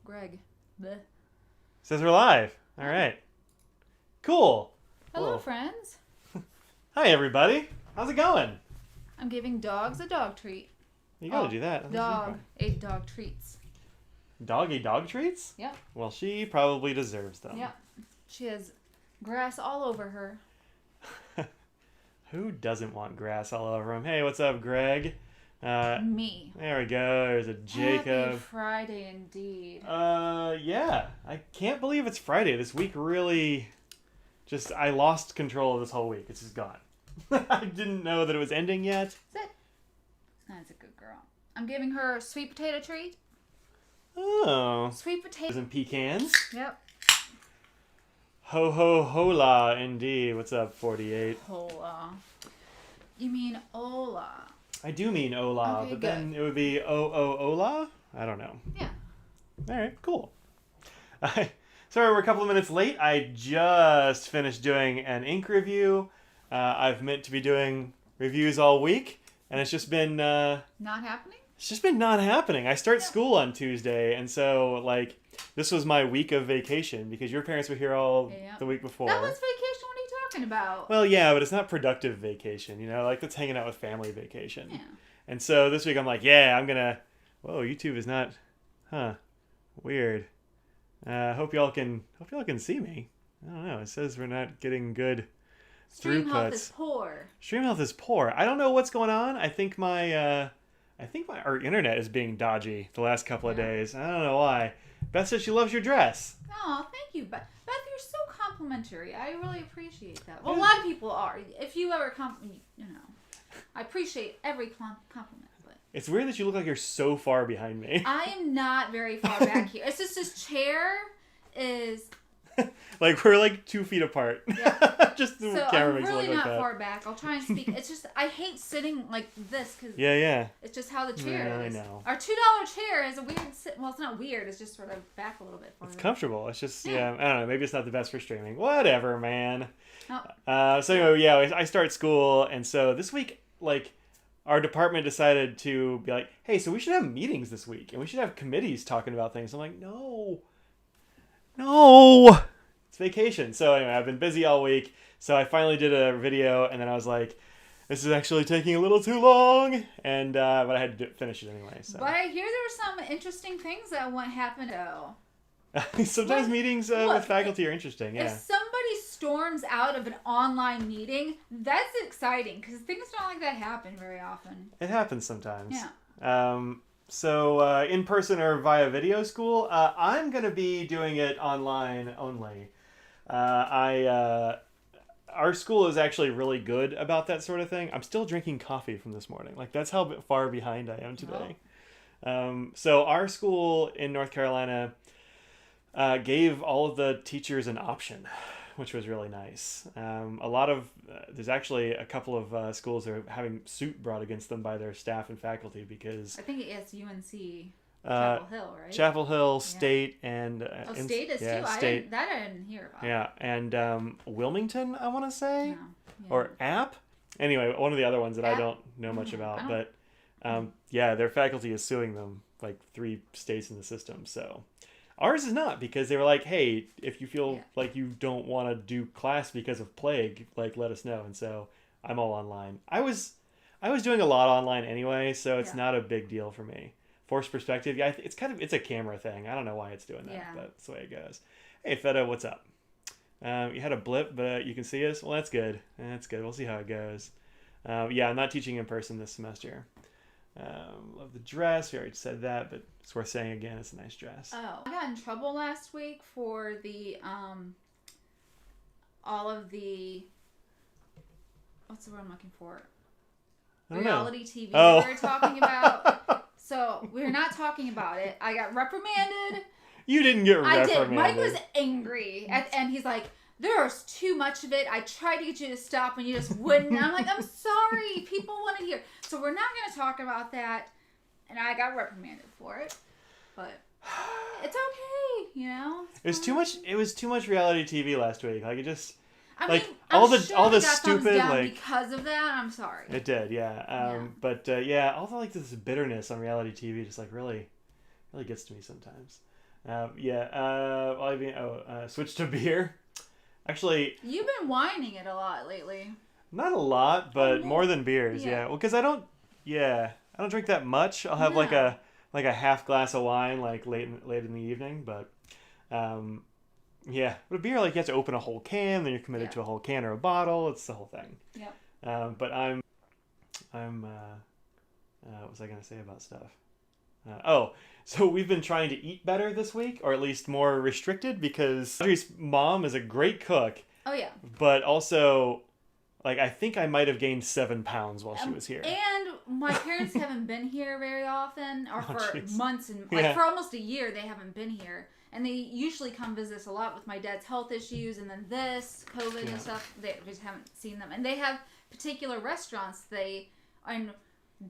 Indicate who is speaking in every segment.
Speaker 1: Greg. Bleh.
Speaker 2: Says we're live. All right. Cool.
Speaker 1: Hello,
Speaker 2: Cool.
Speaker 1: friends.
Speaker 2: Hi, everybody. How's it going?
Speaker 1: I'm giving dogs a dog treat.
Speaker 2: You gotta do that.
Speaker 1: Dog ate dog treats.
Speaker 2: Doggy dog treats?
Speaker 1: Yep.
Speaker 2: Well, she probably deserves them.
Speaker 1: Yep. She has grass all over her.
Speaker 2: Who doesn't want grass all over him? Hey, what's up, Greg?
Speaker 1: Me.
Speaker 2: There we go. There's a Jacob.
Speaker 1: Happy Friday indeed.
Speaker 2: Yeah. I can't believe it's Friday. This week really I lost control of this whole week. It's just gone. I didn't know that it was ending yet.
Speaker 1: That's it. That's a good girl. I'm giving her a sweet potato treat.
Speaker 2: Oh.
Speaker 1: Sweet potato.
Speaker 2: And pecans.
Speaker 1: Yep.
Speaker 2: Ho ho hola, indeed. What's up, 48?
Speaker 1: Hola. You mean hola.
Speaker 2: I do mean hola,
Speaker 1: Okay,
Speaker 2: but then it would be hola? I don't know.
Speaker 1: Yeah.
Speaker 2: All right, cool. Sorry, we're a couple of minutes late. I just finished doing an ink review. I've meant to be doing reviews all week, and it's just been...
Speaker 1: Not happening?
Speaker 2: It's just been not happening. I start school on Tuesday, and so, this was my week of vacation, because your parents were here all the week before.
Speaker 1: That was vacation. What are you talking about?
Speaker 2: Well, yeah, but it's not productive vacation, that's hanging out with family vacation.
Speaker 1: Yeah.
Speaker 2: And so this week I'm like, yeah, I'm gonna... Whoa, YouTube is not... Weird. Hope y'all can see me. I don't know. It says we're not getting good
Speaker 1: Stream
Speaker 2: throughputs.
Speaker 1: health is poor.
Speaker 2: Stream health is poor. I don't know what's going on. I think our internet is being dodgy the last couple of days. I don't know why. Beth says she loves your dress.
Speaker 1: Oh, thank you, Beth. Beth, you're so complimentary. I really appreciate that. Well, a lot of people are. If you ever I appreciate every compliment. But
Speaker 2: It's weird that you look like you're so far behind me.
Speaker 1: I am not very far back here. It's just this chair is...
Speaker 2: We're 2 feet apart.
Speaker 1: Yeah.
Speaker 2: Just the
Speaker 1: so
Speaker 2: camera
Speaker 1: I'm
Speaker 2: makes it
Speaker 1: really
Speaker 2: look
Speaker 1: not
Speaker 2: like that.
Speaker 1: far back. I'll try and speak. It's just, I hate sitting like this because
Speaker 2: Yeah.
Speaker 1: it's just how the chair is.
Speaker 2: I know.
Speaker 1: Our $2 chair is a weird well, it's not weird. It's just sort of back a little bit farther.
Speaker 2: It's comfortable. It's just, I don't know. Maybe it's not the best for streaming. Whatever, man.
Speaker 1: Oh.
Speaker 2: So anyway, I start school. And so this week, our department decided to be like, hey, so we should have meetings this week. And we should have committees talking about things. I'm like, no. It's vacation. So anyway, I've been busy all week. So I finally did a video. And then I was like, this is actually taking a little too long. And but I had to finish it anyway. So.
Speaker 1: But I hear there were some interesting things that happened.
Speaker 2: Sometimes meetings with faculty are interesting. Yeah.
Speaker 1: If somebody storms out of an online meeting, that's exciting because things don't like that happen very often.
Speaker 2: It happens sometimes.
Speaker 1: Yeah.
Speaker 2: So in person or via video school, I'm going to be doing it online only. Our school is actually really good about that sort of thing. I'm still drinking coffee from this morning. That's how far behind I am today.
Speaker 1: Oh.
Speaker 2: So our school in North Carolina gave all of the teachers an option, which was really nice. There's actually a couple of schools that are having suit brought against them by their staff and faculty because...
Speaker 1: I think it's UNC Chapel Hill, right?
Speaker 2: Chapel Hill, State, and...
Speaker 1: State is too?
Speaker 2: State.
Speaker 1: I didn't hear about.
Speaker 2: Yeah, and Wilmington, I want to say?
Speaker 1: Yeah.
Speaker 2: Or App? Anyway, one of the other ones that I don't know much about. But, their faculty is suing them, 3 states in the system, so... Ours is not, because they were like, hey, if you feel like you don't want to do class because of plague, let us know. And so I'm all online. I was doing a lot online anyway, so it's not a big deal for me. Forced perspective, it's a camera thing. I don't know why it's doing that, but that's the way it goes. Hey, Feta, what's up? You had a blip, but you can see us? Well, that's good. That's good. We'll see how it goes. I'm not teaching in person this semester. Love the dress. We already said that, but it's worth saying again. It's a nice dress.
Speaker 1: Oh, I got in trouble last week for the all of the what's the word I'm looking for? Reality TV we were talking about. So we're not talking about it. I got reprimanded.
Speaker 2: You didn't get reprimanded.
Speaker 1: I did. Mike was angry, and he's like, there's too much of it. I tried to get you to stop and you just wouldn't. And I'm like, I'm sorry. People want to hear. So we're not going to talk about that. And I got reprimanded for it. But it's okay,
Speaker 2: It was too much reality TV last week. It just
Speaker 1: all
Speaker 2: the stupid
Speaker 1: because of that. I'm sorry.
Speaker 2: It did, yeah. But all the this bitterness on reality TV just really gets to me sometimes. Switch to beer. Actually,
Speaker 1: you've been whining it a lot lately.
Speaker 2: not a lot, but
Speaker 1: Oh,
Speaker 2: more than beers. Yeah. Well, because I don't drink that much. I'll have like a half glass of wine like late in the evening, but yeah. But a beer, like, you have to open a whole can, then you're committed to a whole can or a bottle. It's the whole thing.
Speaker 1: Yep.
Speaker 2: But I'm what was I gonna say about stuff? So we've been trying to eat better this week, or at least more restricted, because Audrey's mom is a great cook.
Speaker 1: Oh yeah.
Speaker 2: But also, like, I think I might have gained 7 pounds while she was here.
Speaker 1: And my parents haven't been here very often, or for
Speaker 2: geez.
Speaker 1: months and for almost a year they haven't been here. And they usually come visit us a lot with my dad's health issues, and then this COVID and stuff. They just haven't seen them, and they have particular restaurants and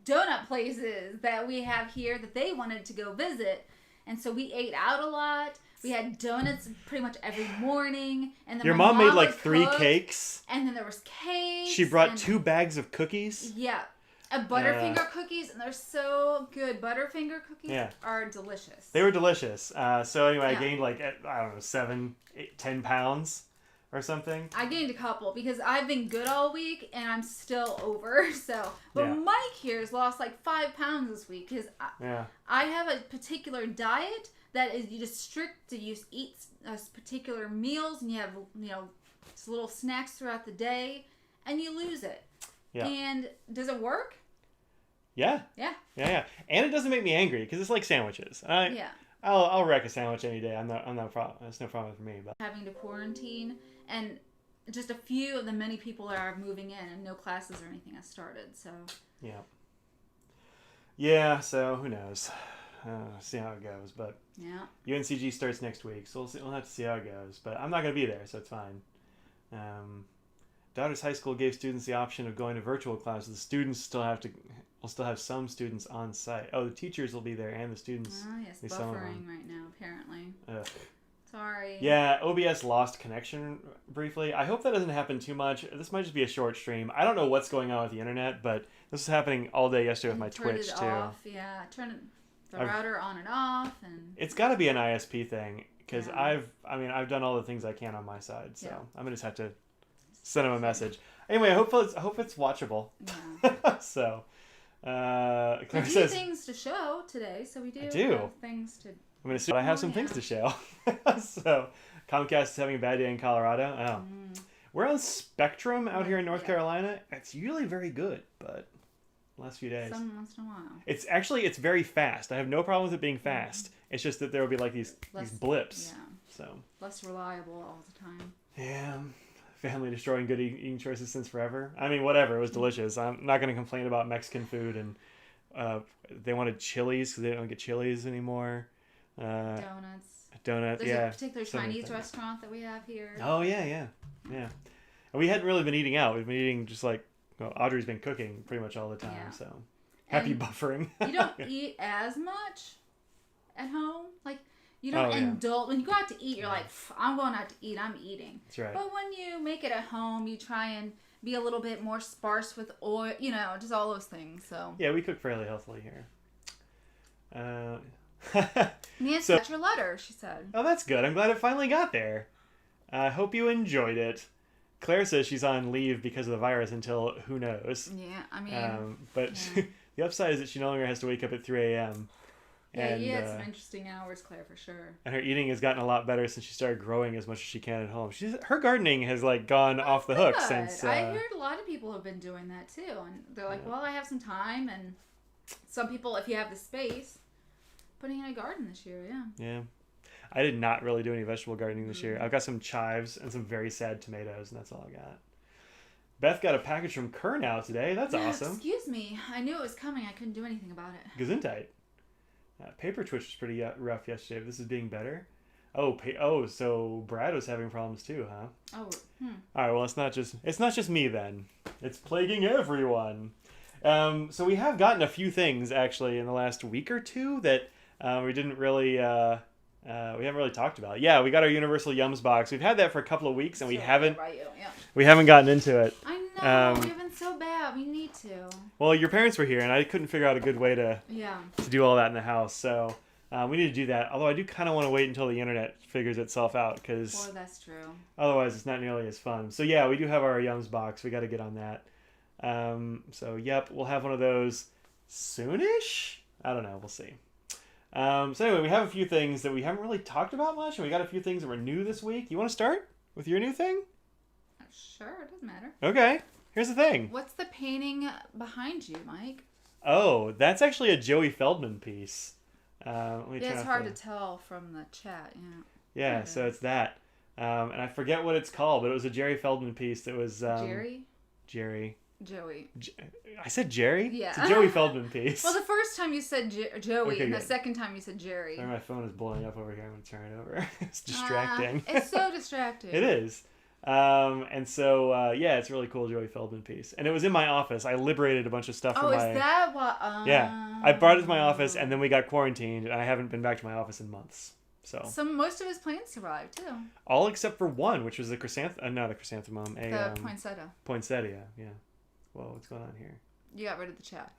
Speaker 1: donut places that we have here that they wanted to go visit, and so we ate out a lot. We had donuts pretty much every morning, and then
Speaker 2: your mom made like 3 cakes,
Speaker 1: and then there was cakes.
Speaker 2: She brought 2 bags of cookies.
Speaker 1: Yeah, Butterfinger cookies, and they're so good. Butterfinger cookies are delicious.
Speaker 2: They were delicious. So anyway, I gained like, I don't know, 7, 8, 10 pounds. Or something.
Speaker 1: I gained a couple because I've been good all week and I'm still over. But Mike here has lost like 5 pounds this week because I have a particular diet that is you just strict to eat particular meals, and you have little snacks throughout the day, and you lose it. Yeah. And does it work?
Speaker 2: Yeah. Yeah. And it doesn't make me angry because it's like sandwiches. I'll wreck a sandwich any day. I'm not problem. That's no problem for me. But
Speaker 1: having to quarantine, and just a few of the many people that are moving in, and no classes or anything has started. So yeah. So who knows? See how it goes. But UNCG starts next week, so we'll have to see how it goes. But I'm not going to be there, so it's fine. Daughter's high school gave students the option of going to virtual classes. The students will still have some students on site. Oh, the teachers will be there and the students. Oh, yes, buffering right now, apparently.
Speaker 2: Ugh.
Speaker 1: Sorry.
Speaker 2: Yeah, OBS lost connection briefly. I hope that doesn't happen too much. This might just be a short stream. I don't know what's going on with the internet, but this was happening all day yesterday with my Twitch, too.
Speaker 1: Off. Yeah, turn the router on and off. And
Speaker 2: it's got to be an ISP thing, because I've done all the things I can on my side, so I'm going to just have to send him a message. Anyway, I hope it's watchable. Yeah. So, Claire
Speaker 1: we do things to show today, so we do have things to...
Speaker 2: I'm going to I have some things to show. So, Comcast is having a bad day in Colorado. Oh. We're on Spectrum out here in North Carolina. It's usually very good, but last few days.
Speaker 1: Some once in a while.
Speaker 2: It's very fast. I have no problem with it being fast. It's just that there will be like these blips.
Speaker 1: Yeah.
Speaker 2: So
Speaker 1: less reliable all the time.
Speaker 2: Yeah. Family destroying good eating choices since forever. I mean, whatever. It was delicious. I'm not going to complain about Mexican food, and they wanted Chili's because they don't get Chili's anymore. Donuts. There's
Speaker 1: a particular Chinese restaurant that we have here.
Speaker 2: Oh, yeah. And we hadn't really been eating out. We've been eating just like, Audrey's been cooking pretty much all the time, so happy buffering.
Speaker 1: You don't eat as much at home. Like, you don't indulge. When you go out to eat, you're like, I'm going out to eat, I'm eating.
Speaker 2: That's right.
Speaker 1: But when you make it at home, you try and be a little bit more sparse with oil, just all those things. So
Speaker 2: yeah, we cook fairly healthily here.
Speaker 1: Nancy got your letter, she said.
Speaker 2: Oh, that's good. I'm glad it finally got there. I hope you enjoyed it. Claire says she's on leave because of the virus until who knows.
Speaker 1: Yeah, I mean...
Speaker 2: but the upside is that she no longer has to wake up at 3 a.m.
Speaker 1: Yeah, you had some interesting hours, Claire, for sure.
Speaker 2: And her eating has gotten a lot better since she started growing as much as she can at home. Her gardening has gone off the hook since...
Speaker 1: I heard a lot of people have been doing that too. And they're like, well, I have some time. And some people, if you have the space, putting in a garden this year,
Speaker 2: Yeah. I did not really do any vegetable gardening this year. I've got some chives and some very sad tomatoes, and that's all I got. Beth got a package from Kernow today. That's awesome.
Speaker 1: Excuse me. I knew it was coming. I couldn't do anything about it.
Speaker 2: Gesundheit. Paper Twitch was pretty rough yesterday, but this is being better. So Brad was having problems too, huh? All right, well, it's not just me then. It's plaguing everyone. So we have gotten a few things actually in the last week or two that we didn't really we haven't really talked about. Yeah, we got our Universal Yums box. We've had that for a couple of weeks and we haven't gotten into it.
Speaker 1: I know, we've been so bad. We need to.
Speaker 2: Well, your parents were here and I couldn't figure out a good way to do all that in the house. So We need to do that. Although I do kind of want to wait until the internet figures itself out, because
Speaker 1: Well, that's true.
Speaker 2: otherwise it's not nearly as fun. So yeah, we do have our Yums box. We got to get on that. So yep, we'll have one of those soonish. I don't know. We'll see. So anyway, we have a few things that we haven't really talked about much, and we got a few things that were new this week. You want to start with your new thing?
Speaker 1: Sure, it doesn't matter.
Speaker 2: Okay. Here's the thing.
Speaker 1: What's the painting behind you, Mike?
Speaker 2: Oh, that's actually a Joey Feldman piece.
Speaker 1: It's hard to tell from the chat.
Speaker 2: Yeah, so it's that. And I forget what it's called, but it was a Jerry Feldman piece that was... Jerry.
Speaker 1: Joey.
Speaker 2: I said Jerry?
Speaker 1: Yeah.
Speaker 2: It's a Joey Feldman piece.
Speaker 1: Well, the first time you said Joey,
Speaker 2: Okay,
Speaker 1: and
Speaker 2: good.
Speaker 1: the second time you said Jerry.
Speaker 2: Sorry, my phone is blowing up over here. I'm going to turn it over. It's distracting.
Speaker 1: It's so distracting.
Speaker 2: It is. And so, yeah, it's a really cool Joey Feldman piece. And it was in my office. I liberated a bunch of stuff from my...
Speaker 1: Oh, is that what...
Speaker 2: Yeah. I brought it to my office, and then we got quarantined, and I haven't been back to my office in months. So
Speaker 1: most of his plants survived, too.
Speaker 2: all except for one, which was the chrysanthemum. Not a chrysanthemum.
Speaker 1: The poinsettia.
Speaker 2: Poinsettia, yeah. Whoa, what's going on here?
Speaker 1: You got rid of the chat.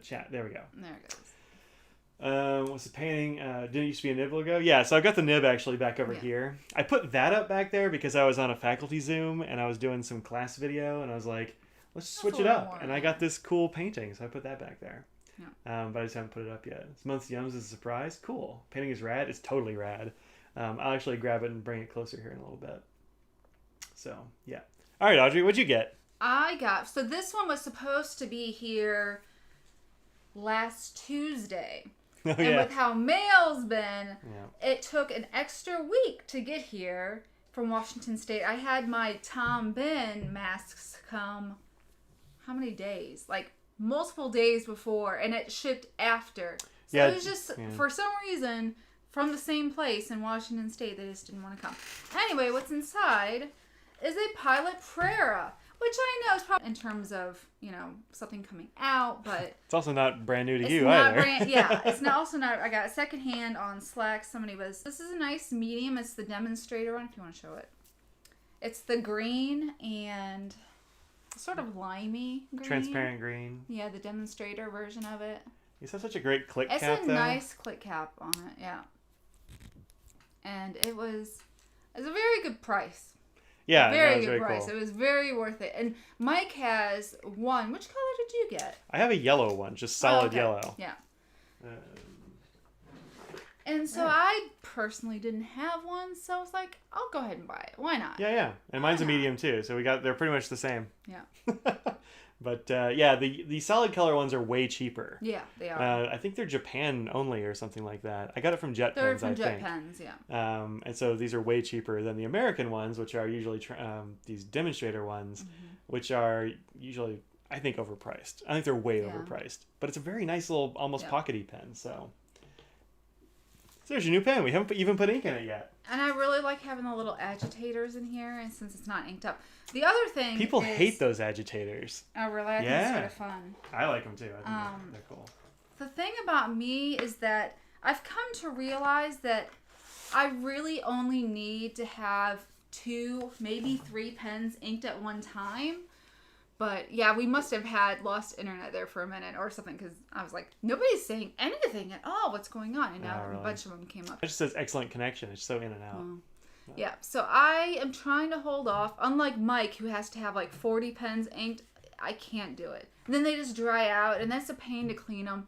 Speaker 2: Chat. There we go.
Speaker 1: There it goes.
Speaker 2: What's the painting? Didn't it used to be a nib ago? Yeah, so I've got the nib actually back over here. I put that up back there because I was on a faculty Zoom and I was doing some class video and I was like, let's switch it up. And I got this cool painting, so I put that back there. Yeah. But I just haven't put it up yet. This month's Yums is a surprise. Cool. Painting is rad. It's totally rad. I'll actually grab it and bring it closer here in a little bit. So, yeah. All right, Audrey, what'd you get?
Speaker 1: So this one was supposed to be here last Tuesday.
Speaker 2: Oh,
Speaker 1: and with how mail's been, it took an extra week to get here from Washington State. I had my Bihn masks come, how many days? Like multiple days before, and it shipped after. So it was just, for some reason, from the same place in Washington State, they just didn't want to come. Anyway, what's inside is a Pilot Prera, which I know is probably in terms of, something coming out, but...
Speaker 2: It's also not brand new to you either.
Speaker 1: It's also not... I got it secondhand on Slack. This is a nice medium. It's the demonstrator one, if you want to show it. It's the green and sort of limey green.
Speaker 2: Transparent green.
Speaker 1: Yeah, the demonstrator version of it.
Speaker 2: You have such a great click cap,
Speaker 1: though. It's a nice click cap on it, yeah. And it was a very good price.
Speaker 2: Yeah,
Speaker 1: very good price.
Speaker 2: Cool.
Speaker 1: It was very worth it. And Mike has one. Which color did you get?
Speaker 2: I have a yellow one, just solid yellow.
Speaker 1: Yeah. And so I personally didn't have one, so I was like, I'll go ahead and buy it. Why not?
Speaker 2: Yeah. And mine's a medium too, so they're pretty much the same.
Speaker 1: Yeah.
Speaker 2: But the solid color ones are way cheaper.
Speaker 1: Yeah, they are.
Speaker 2: I think they're Japan only or something like that. I got it from Jet Pens,
Speaker 1: I think. They're from Jet Pens, yeah.
Speaker 2: And so these are way cheaper than the American ones, which are usually these demonstrator ones, which are usually, I think, overpriced. I think they're way overpriced. But it's a very nice little, almost pockety pen, so there's your new pen. We haven't even put ink in it yet.
Speaker 1: And I really like having the little agitators in here, and since it's not inked up. The other thing
Speaker 2: People hate those agitators.
Speaker 1: Oh, really? I think it's sort of fun.
Speaker 2: I like them too. I think they're cool.
Speaker 1: The thing about me is that I've come to realize that I really only need to have 2, maybe 3 pens inked at one time. But yeah, we must have had lost internet there for a minute or something, because I was like, nobody's saying anything at all. What's going on? And now a bunch of them came up.
Speaker 2: It just says excellent connection. It's so in and out.
Speaker 1: Yeah, so I am trying to hold off. Unlike Mike, who has to have like 40 pens inked, I can't do it. And then they just dry out, and that's a pain to clean them.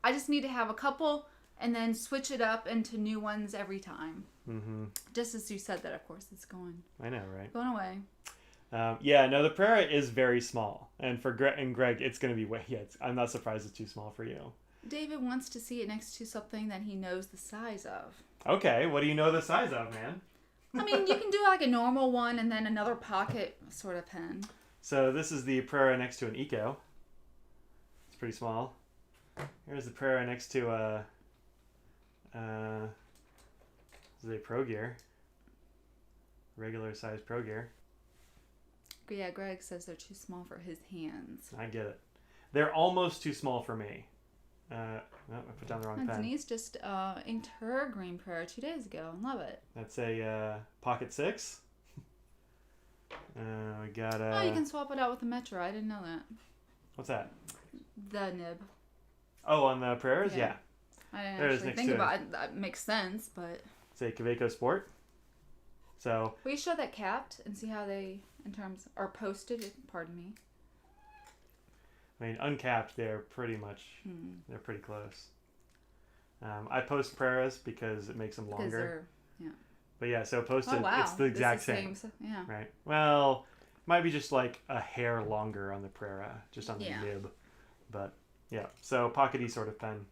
Speaker 1: I just need to have a couple and then switch it up into new ones every time. Mm-hmm. Just as you said that, of course, it's going.
Speaker 2: I know, right?
Speaker 1: Going away.
Speaker 2: The Prera is very small, and for Greg, it's going to be way. Yeah, I'm not surprised it's too small for you.
Speaker 1: David wants to see it next to something that he knows the size of.
Speaker 2: Okay, what do you know the size of, man?
Speaker 1: I mean, you can do like a normal one and then another pocket sort of pen.
Speaker 2: So this is the Prera next to an Eco. It's pretty small. Here's the Prera next to this is a Pro Gear. Regular size Pro Gear.
Speaker 1: Yeah, Greg says they're too small for his hands.
Speaker 2: I get it. They're almost too small for me. I put down the wrong pen.
Speaker 1: Denise just inked her green prayer 2 days ago. Love it.
Speaker 2: That's a Pocket 6. We got a...
Speaker 1: Oh, you can swap it out with the Metro. I didn't know that.
Speaker 2: What's that?
Speaker 1: The nib.
Speaker 2: Oh, on the prayers? Yeah.
Speaker 1: I didn't
Speaker 2: There it is
Speaker 1: actually
Speaker 2: next
Speaker 1: think
Speaker 2: to
Speaker 1: about it. That makes sense, but...
Speaker 2: Say Kaweco Sport. So...
Speaker 1: Will you show that capped and see how they, in terms... Are posted? Pardon me.
Speaker 2: I mean, uncapped, they're pretty much... They're pretty close. I post Preras because it makes them longer.
Speaker 1: Yeah.
Speaker 2: But yeah, so posted,
Speaker 1: Oh, wow.
Speaker 2: it's the exact same.
Speaker 1: Yeah.
Speaker 2: Right. Well, might be just like a hair longer on the Prera, just on the nib. But yeah, so pockety sort of pen.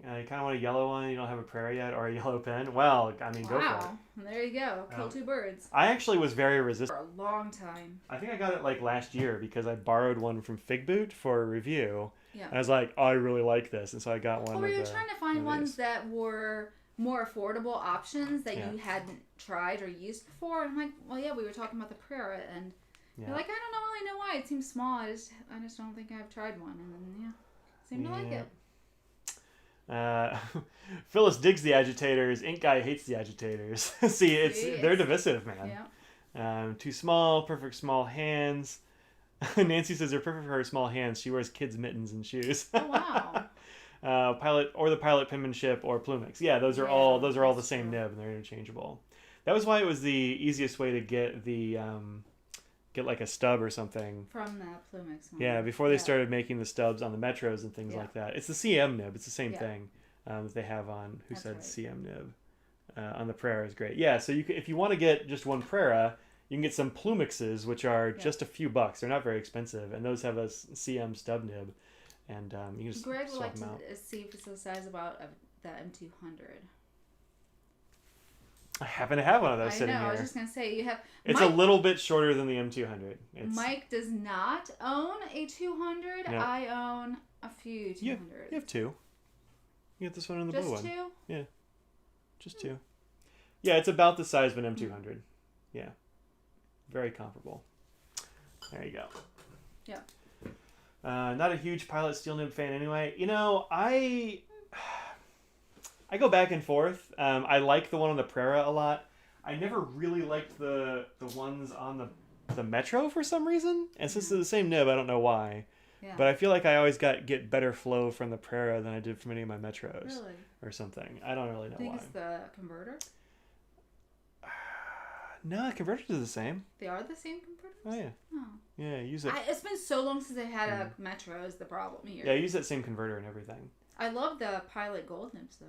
Speaker 2: You kind of want a yellow one. You don't have a Prera yet, or a yellow pen. Well, I mean, go for it.
Speaker 1: Wow. There you go. Kill two birds.
Speaker 2: I actually was very resistant.
Speaker 1: For a long time.
Speaker 2: I think I got it like last year because I borrowed one from Fig Boot for a review.
Speaker 1: Yeah.
Speaker 2: And I was like, oh, I really like this, and so I got one.
Speaker 1: Well, were you trying to find ones that were more affordable options that you hadn't tried or used before? And I'm like, well, yeah, we were talking about the Prera, and you're like, I don't really know why. It seems small. I just don't think I've tried one. And then, seemed to like it.
Speaker 2: Phyllis digs the agitators. Ink Guy hates the agitators. See, they're divisive, man.
Speaker 1: Yeah.
Speaker 2: Too small, perfect small hands. Nancy says they're perfect for her small hands. She wears kids' mittens and shoes.
Speaker 1: Oh, wow.
Speaker 2: Pilot penmanship or Plumix. Yeah, those are all the same nib and they're interchangeable. That was why it was the easiest way to get the get like a stub or something
Speaker 1: from that Plumix one.
Speaker 2: Yeah, before they started making the stubs on the Metros and things like that. It's the CM nib. It's the same thing that they have on CM nib on the Prera is great. Yeah, so if you want to get just one Prera, you can get some Plumixes, which are just a few bucks. They're not very expensive, and those have a CM stub nib. And you can just
Speaker 1: Greg would like
Speaker 2: them out.
Speaker 1: to see if it's the size about the M200.
Speaker 2: I happen to have one of those sitting here.
Speaker 1: I was just gonna say you have.
Speaker 2: It's a little bit shorter than the M200.
Speaker 1: Mike does not own a 200. No. I own a few 200s.
Speaker 2: You have two. You get this one and the blue one.
Speaker 1: Just two?
Speaker 2: Yeah, just two. Yeah, it's about the size of an M200. Yeah, very comparable. There you go.
Speaker 1: Yeah.
Speaker 2: Not a huge Pilot steel nib fan anyway. You know, I go back and forth. I like the one on the Prera a lot. I never really liked the ones on the Metro for some reason. And since they're the same nib, I don't know why. Yeah. But I feel like I always get better flow from the Prera than I did from any of my Metros.
Speaker 1: Really?
Speaker 2: Or something. I don't really know why.
Speaker 1: I think it's the converter?
Speaker 2: No, the converters are the same.
Speaker 1: They are the same converters?
Speaker 2: Oh, yeah.
Speaker 1: Oh.
Speaker 2: Yeah, use it.
Speaker 1: It's been so long since I had a Metro is the problem here.
Speaker 2: Yeah, I use that same converter and everything.
Speaker 1: I love the Pilot Gold nibs, though.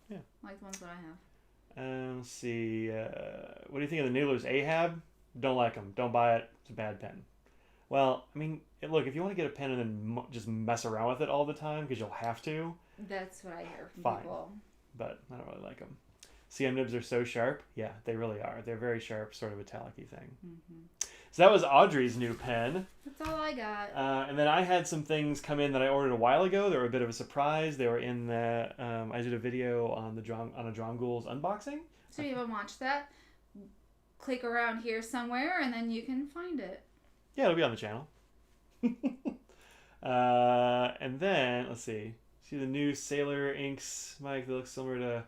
Speaker 2: Yeah.
Speaker 1: I like the ones that I have.
Speaker 2: Let's see. What do you think of the Noodler's Ahab? Don't like them. Don't buy it. It's a bad pen. Well, I mean, look, if you want to get a pen and then just mess around with it all the time because you'll have to. That's
Speaker 1: what I hear from people.
Speaker 2: But I don't really like them. CM nibs are so sharp. Yeah, they really are. They're very sharp, sort of metallic-y thing. Mm-hmm. So that was Audrey's new pen.
Speaker 1: That's all I got.
Speaker 2: And then I had some things come in that I ordered a while ago. They were a bit of a surprise. They were in the... I did a video on a John Ghouls unboxing.
Speaker 1: So you haven't watched that? Click around here somewhere and then you can find it.
Speaker 2: Yeah, it'll be on the channel. And then, let's see. See the new Sailor inks, Mike, that looks similar to...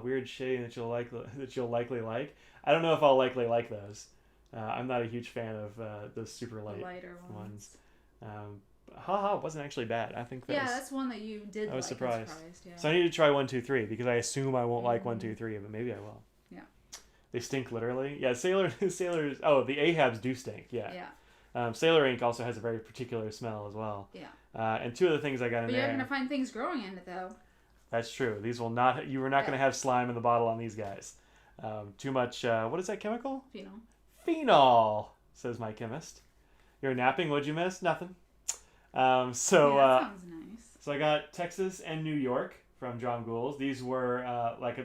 Speaker 2: weird shading that you'll likely like. I don't know if I'll likely like those. I'm not a huge fan of those super lighter ones. Wasn't actually bad. I think
Speaker 1: that's one that you did.
Speaker 2: I was surprised.
Speaker 1: Yeah.
Speaker 2: So I need to try 1, 2, 3 because I assume I won't like 1, 2, 3, but maybe I will.
Speaker 1: Yeah.
Speaker 2: They stink literally. Yeah, sailors. Oh, the Ahabs do stink. Yeah.
Speaker 1: Yeah.
Speaker 2: Sailor ink also has a very particular smell as well.
Speaker 1: Yeah.
Speaker 2: And two of the things I got in there.
Speaker 1: But you're gonna find things growing in it though.
Speaker 2: That's true. These will not. You were not going to have slime in the bottle on these guys. Too much. What is that chemical?
Speaker 1: Phenol.
Speaker 2: Phenol, says my chemist. You're napping. What'd you miss? Nothing.
Speaker 1: That sounds nice.
Speaker 2: So I got Texas and New York from John Ghouls. These were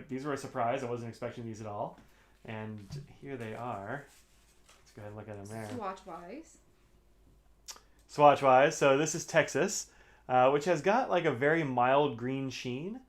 Speaker 2: these were a surprise. I wasn't expecting these at all. And here they are. Let's go ahead and look at them there. Swatch-wise. So this is Texas. Which has got like a very mild green sheen.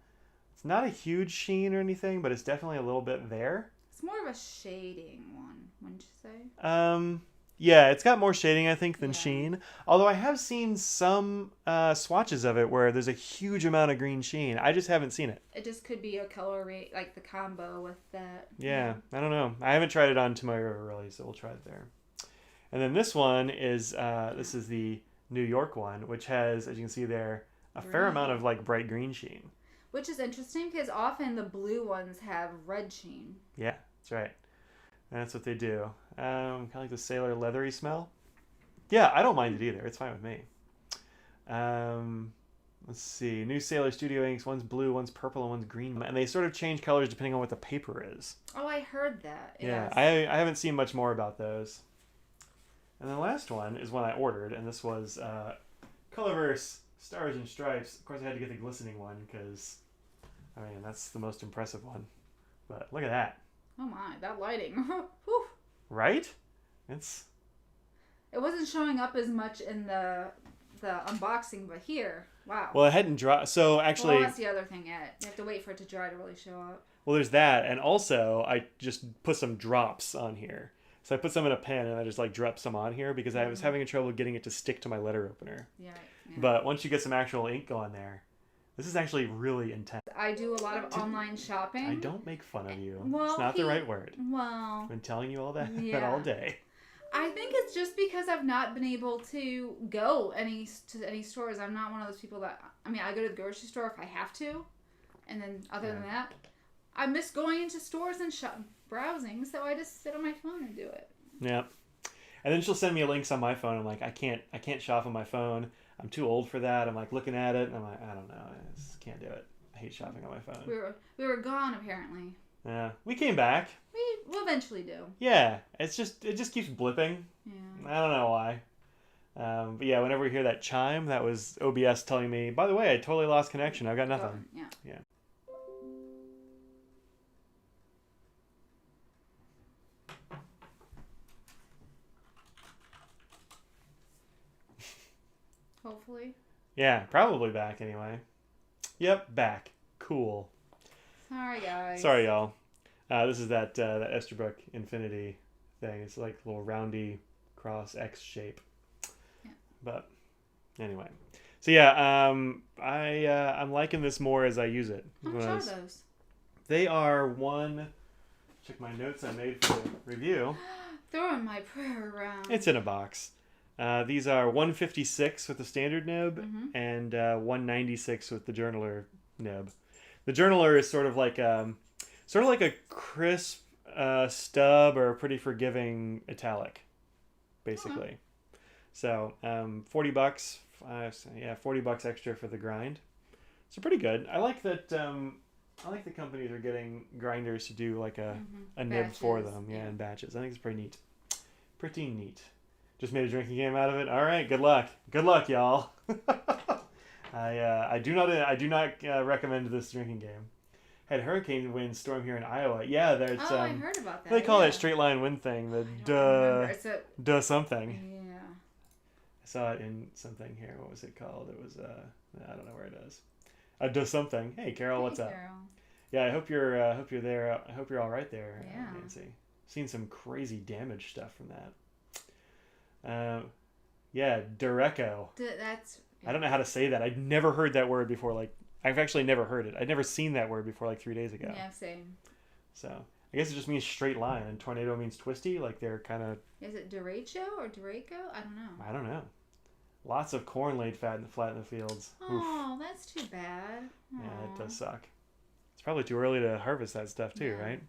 Speaker 2: It's not a huge sheen or anything, but it's definitely a little bit there.
Speaker 1: It's more of a shading one, wouldn't you say?
Speaker 2: Yeah, it's got more shading, I think, than sheen. Although I have seen some swatches of it where there's a huge amount of green sheen. I just haven't seen it.
Speaker 1: It just could be a color rate, like the combo with that.
Speaker 2: Yeah, I don't know. I haven't tried it on Tomoe River really, so we'll try it there. And then this one is, this is the New York one, which has, as you can see there, a fair amount of like bright green sheen.
Speaker 1: Which is interesting because often the blue ones have red sheen.
Speaker 2: Yeah, that's right. That's what they do. Kind of like the sailor leathery smell. Yeah, I don't mind it either. It's fine with me. Let's see. New Sailor Studio inks. One's blue, one's purple, and one's green. And they sort of change colors depending on what the paper is.
Speaker 1: Oh, I heard that.
Speaker 2: Yeah,
Speaker 1: Yes.
Speaker 2: I haven't seen much more about those. And the last one is one I ordered, and this was Colorverse Stars and Stripes. Of course, I had to get the glistening one because, I mean, that's the most impressive one. But look at that.
Speaker 1: Oh my, that lighting. Whew.
Speaker 2: Right? It
Speaker 1: wasn't showing up as much in the unboxing, but here, wow.
Speaker 2: Well, it hadn't dried. So actually,
Speaker 1: well, that's the other thing. Yet you have to wait for it to dry to really show up.
Speaker 2: well, there's that, and also I just put some drops on here. So I put some in a pen and I just like dropped some on here because I was having trouble getting it to stick to my letter opener.
Speaker 1: Yeah.
Speaker 2: But once you get some actual ink on there, this is actually really intense.
Speaker 1: I do a lot of online shopping.
Speaker 2: I don't make fun of you.
Speaker 1: Well,
Speaker 2: it's not the right word.
Speaker 1: Well,
Speaker 2: I've been telling you all that
Speaker 1: yeah.
Speaker 2: all day.
Speaker 1: I think it's just because I've not been able to go to any stores. I'm not one of those people that, I mean, I go to the grocery store if I have to. And then other than that, I miss going into stores and browsing, so I just sit on my phone and do it.
Speaker 2: Yeah. And then she'll send me links on my phone. I'm like, I can't shop on my phone. I'm too old for that. I'm like looking at it and I'm like, I don't know. I just can't do it. I hate shopping on my phone.
Speaker 1: We were gone apparently.
Speaker 2: Yeah. We came back.
Speaker 1: We'll eventually do.
Speaker 2: Yeah. It just keeps blipping.
Speaker 1: Yeah.
Speaker 2: I don't know why. But yeah, whenever we hear that chime, that was OBS telling me, by the way, I totally lost connection. I've got nothing.
Speaker 1: Yeah.
Speaker 2: Yeah.
Speaker 1: Hopefully.
Speaker 2: Yeah, probably back anyway. Yep, back. Cool.
Speaker 1: Sorry, guys.
Speaker 2: Sorry, y'all. This is that Esterbrook Infinity thing. It's like a little roundy cross X shape.
Speaker 1: Yeah.
Speaker 2: But anyway, so yeah, I'm liking this more as I use it.
Speaker 1: How much are those?
Speaker 2: They are one. Check my notes I made for the review.
Speaker 1: Throwing my prayer around.
Speaker 2: It's in a box. These are 156 with the standard nib and 196 with the journaler nib. The journaler is sort of like a crisp stub or a pretty forgiving italic, basically. So $40. $40 extra for the grind. So pretty good. I like that. I like the companies are getting grinders to do like a nib for them, in batches. I think it's pretty neat. Pretty neat. Just made a drinking game out of it. All right, good luck. Good luck, y'all. I do not recommend this drinking game. Had hurricane wind storm here in Iowa. Yeah, there's.
Speaker 1: I heard about that.
Speaker 2: They call that straight line wind thing. The duh something.
Speaker 1: Yeah.
Speaker 2: I saw it in something here. What was it called? It was I don't know where it is. Duh something. Hey, Carol, what's up?
Speaker 1: Carol.
Speaker 2: Yeah, I hope you're there. I hope you're all right there,
Speaker 1: Yeah.
Speaker 2: Nancy. Seen some crazy damage stuff from that. Yeah, Dureco.
Speaker 1: That's.
Speaker 2: I don't know how to say that. I'd never heard that word before. Like, I've actually never heard it. I'd never seen that word before, like 3 days ago.
Speaker 1: Yeah, same.
Speaker 2: So I guess it just means straight line, and tornado means twisty. Like they're kind of.
Speaker 1: Is it derecho or Dureco? I don't know.
Speaker 2: Lots of corn laid flat in the fields.
Speaker 1: Oh,
Speaker 2: Oof.
Speaker 1: that's too bad. Aww.
Speaker 2: Yeah, it does suck. It's probably too early to harvest that stuff too, right?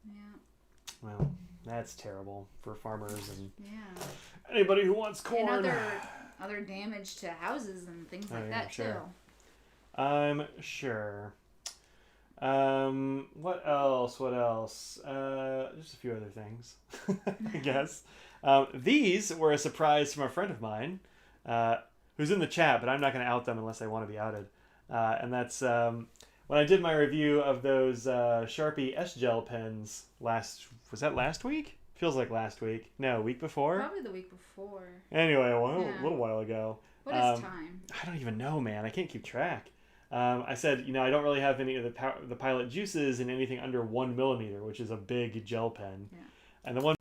Speaker 1: Yeah.
Speaker 2: Well, that's terrible for farmers and
Speaker 1: Yeah.
Speaker 2: anybody who wants corn.
Speaker 1: And other damage to houses and things like that
Speaker 2: sure.
Speaker 1: too.
Speaker 2: I'm sure. What else? Just a few other things, I guess. These were a surprise from a friend of mine, who's in the chat, but I'm not going to out them unless they want to be outed. And that's when I did my review of those Sharpie S-Gel pens was that last week? Feels like last week. No, week before?
Speaker 1: Probably the week before.
Speaker 2: Anyway, a little while ago.
Speaker 1: What is time?
Speaker 2: I don't even know, man. I can't keep track. I said, I don't really have any of the Pilot Juices in anything under 1 millimeter, which is a big gel pen.
Speaker 1: Yeah.
Speaker 2: And the one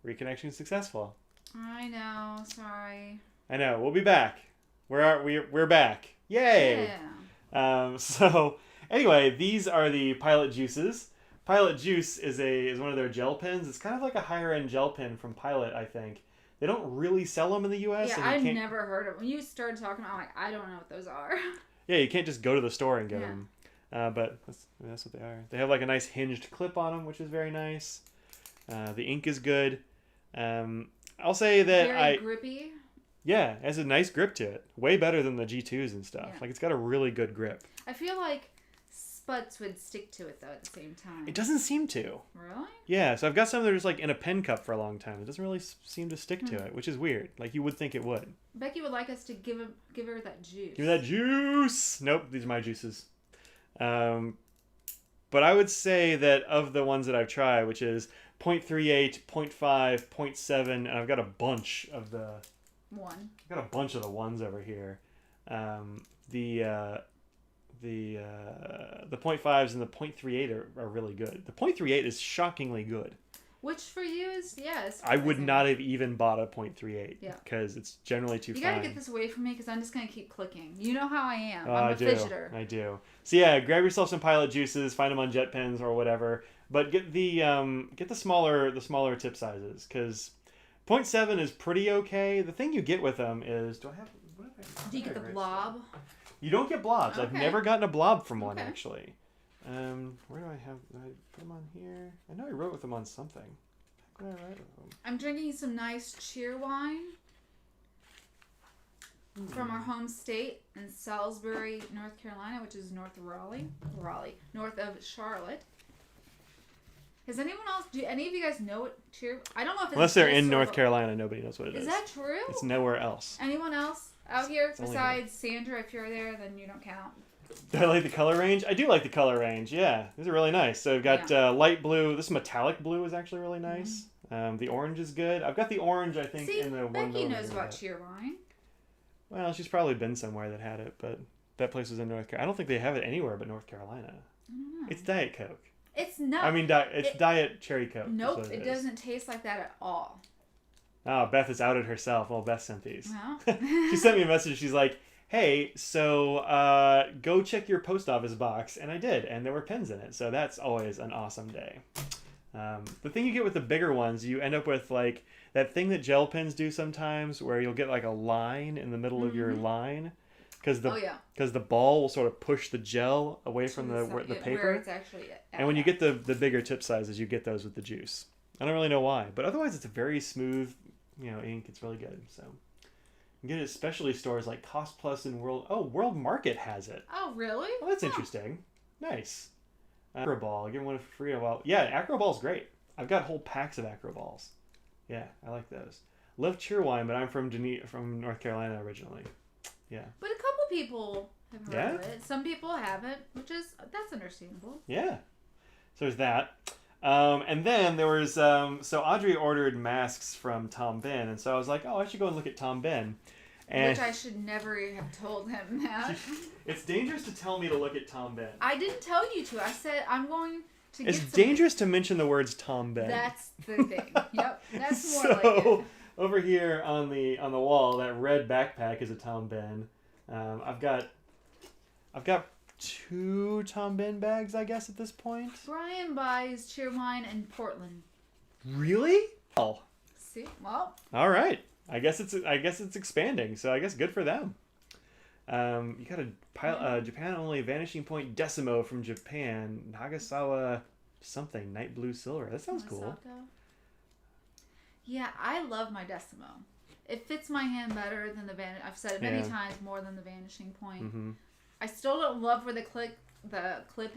Speaker 2: reconnection successful.
Speaker 1: I know. Sorry.
Speaker 2: I know. We'll be back. We're back. Yay!
Speaker 1: Yeah.
Speaker 2: So anyway, these are the Pilot Juices. Pilot Juice is one of their gel pens. It's kind of like a higher end gel pen from Pilot, I think. They don't really sell them in the U.S.
Speaker 1: Yeah, I've never heard of them. When you started talking, I'm like, I don't know what those are.
Speaker 2: Yeah, you can't just go to the store and get them. But that's what they are. They have like a nice hinged clip on them, which is very nice. The ink is good. I'll say that
Speaker 1: very grippy.
Speaker 2: Yeah, it has a nice grip to it. Way better than the G2s and stuff. Yeah. Like, it's got a really good grip.
Speaker 1: I feel like Spuds would stick to it, though, at the same time.
Speaker 2: It doesn't seem to.
Speaker 1: Really?
Speaker 2: Yeah, so I've got some that are just, like, in a pen cup for a long time. It doesn't really seem to stick to it, which is weird. Like, you would think it would.
Speaker 1: Becky would like us to give her that juice.
Speaker 2: Give me that juice! Nope, these are my juices. But I would say that of the ones that I've tried, which is 0.38, 0.5, 0.7, and I've got a bunch of the... I've got a bunch of the ones over here. The 0.5s and the 0.38 are really good. The 0.38 is shockingly good.
Speaker 1: Which for you is, yes.
Speaker 2: I would not have even bought a 0.38 because it's generally too fine.
Speaker 1: You gotta get this away from me because I'm just gonna keep clicking. You know how I am. I'm a fidgeter.
Speaker 2: I do. So yeah, grab yourself some Pilot juices, find them on Jet Pens or whatever, but get the smaller tip sizes because 0.7 is pretty okay. The thing you get with them is, do you get the blob? You don't get blobs. Okay. I've never gotten a blob from one actually. Where do I have? Did I put them on here? I know I wrote with them on something. Where did I write with them?
Speaker 1: I'm drinking some nice cheer wine from our home state in Salisbury, North Carolina, which is north of north of Charlotte. Has anyone else? Do any of you guys know what cheer? I don't know if it's
Speaker 2: unless they're in North Carolina, nobody knows what it is.
Speaker 1: Is that true?
Speaker 2: It's nowhere else.
Speaker 1: Anyone else out here besides Sandra? If you're there, then you don't count.
Speaker 2: Do I like the color range? I do like the color range. Yeah, these are really nice. So I've got light blue. This metallic blue is actually really nice. The orange is good. I've got the orange, I think, in the one.
Speaker 1: Becky knows about cheer wine.
Speaker 2: Well, she's probably been somewhere that had it, but that place was in North Carolina. I don't think they have it anywhere but North Carolina.
Speaker 1: I don't know.
Speaker 2: It's Diet Coke.
Speaker 1: It's not.
Speaker 2: I mean, it's Diet Cherry Coke.
Speaker 1: Nope, it doesn't taste like that at all.
Speaker 2: Oh, Beth has outed herself. Well, Beth sent these.
Speaker 1: Well.
Speaker 2: She sent me a message. She's like, hey, so go check your post office box. And I did, and there were pens in it. So that's always an awesome day. The thing you get with the bigger ones, you end up with like that thing that gel pens do sometimes where you'll get like a line in the middle of your line. Because the ball will sort of push the gel away from the paper.
Speaker 1: Where it's actually
Speaker 2: and when you get the bigger tip sizes, you get those with the juice. I don't really know why, but otherwise it's a very smooth, ink. It's really good. So you can get it at specialty stores like Cost Plus and World Market has it.
Speaker 1: Oh, really?
Speaker 2: Well, that's interesting. Nice. Acro Ball. Give one for free. Well, yeah, Acro Ball's great. I've got whole packs of Acro Balls. Yeah, I like those. Love Cheerwine, but I'm from North Carolina originally. Yeah.
Speaker 1: But a couple people have heard of it. Some people haven't, that's understandable.
Speaker 2: Yeah. So there's that. And then there was, so Audrey ordered masks from Tom Bihn, and so I was like, I should go and look at Tom Bihn.
Speaker 1: Which I should never have told him that.
Speaker 2: It's dangerous to tell me to look at Tom Bihn.
Speaker 1: I didn't tell you to. I said I'm going to get
Speaker 2: It's dangerous to mention the words Tom Bihn.
Speaker 1: That's the thing. Yep. That's more like it.
Speaker 2: Over here on the wall, that red backpack is a Tom Bihn. I've got 2 Tom Bihn bags, I guess, at this point.
Speaker 1: Brian buys Cheerwine in Portland.
Speaker 2: Really? Oh.
Speaker 1: See, well.
Speaker 2: All right. I guess it's expanding. So I guess good for them. You got a Japan only Vanishing Point Decimo from Japan, Nagasawa something Night Blue Silver. That sounds cool.
Speaker 1: Yeah, I love my Decimo. It fits my hand better than the I've said it many times, more than the Vanishing Point. Mm-hmm. I still don't love where the clip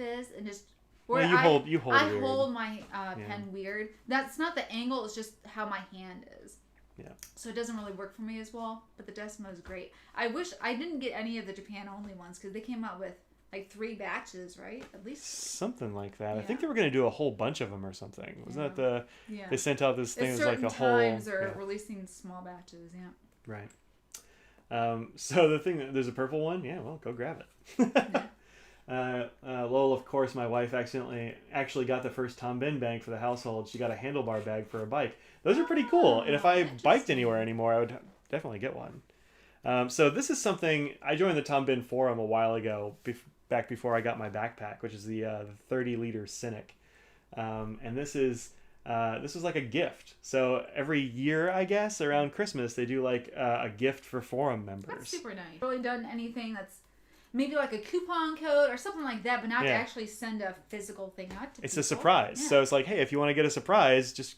Speaker 1: is, and just where
Speaker 2: you hold weird.
Speaker 1: Hold my pen weird. That's not the angle; it's just how my hand is.
Speaker 2: Yeah. So
Speaker 1: it doesn't really work for me as well. But the Decimo is great. I wish I didn't get any of the Japan only ones because they came out with like 3 batches, right? At least
Speaker 2: something like that. Yeah. I think they were going to do a whole bunch of them or something. Wasn't that they sent out this thing that was like a whole.
Speaker 1: Times are releasing small batches. Yeah.
Speaker 2: Right. So the thing, there's a purple one. Yeah, well, go grab it. Lowell, of course, my wife actually got the first Tom Bihn bag for the household. She got a handlebar bag for a bike. Those are pretty cool. And if I biked anywhere anymore, I would definitely get one. So this is something, I joined the Tom Bihn forum a while ago, back before I got my backpack, which is the 30-liter Cynic. And this is this was like a gift. So every year, I guess, around Christmas, they do like a gift for forum members.
Speaker 1: That's super nice. Really done anything that's maybe like a coupon code or something like that, but not to actually send a physical thing out to people.
Speaker 2: It's a surprise. Yeah. So it's like, hey, if you want to get a surprise, just,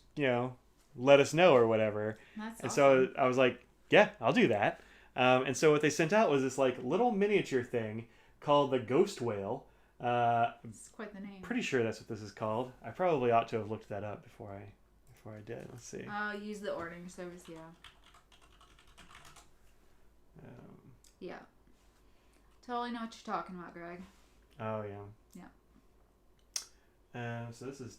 Speaker 2: let us know or whatever.
Speaker 1: That's
Speaker 2: awesome.
Speaker 1: So
Speaker 2: I was like, yeah, I'll do that. And so what they sent out was this like little miniature thing called the Ghost Whale.
Speaker 1: It's quite the name.
Speaker 2: Pretty sure that's what this is called. I probably ought to have looked that up before I did. Let's see.
Speaker 1: Use the ordering service, yeah. Yeah. Totally know what you're talking about, Greg.
Speaker 2: Oh, yeah.
Speaker 1: Yeah.
Speaker 2: So this is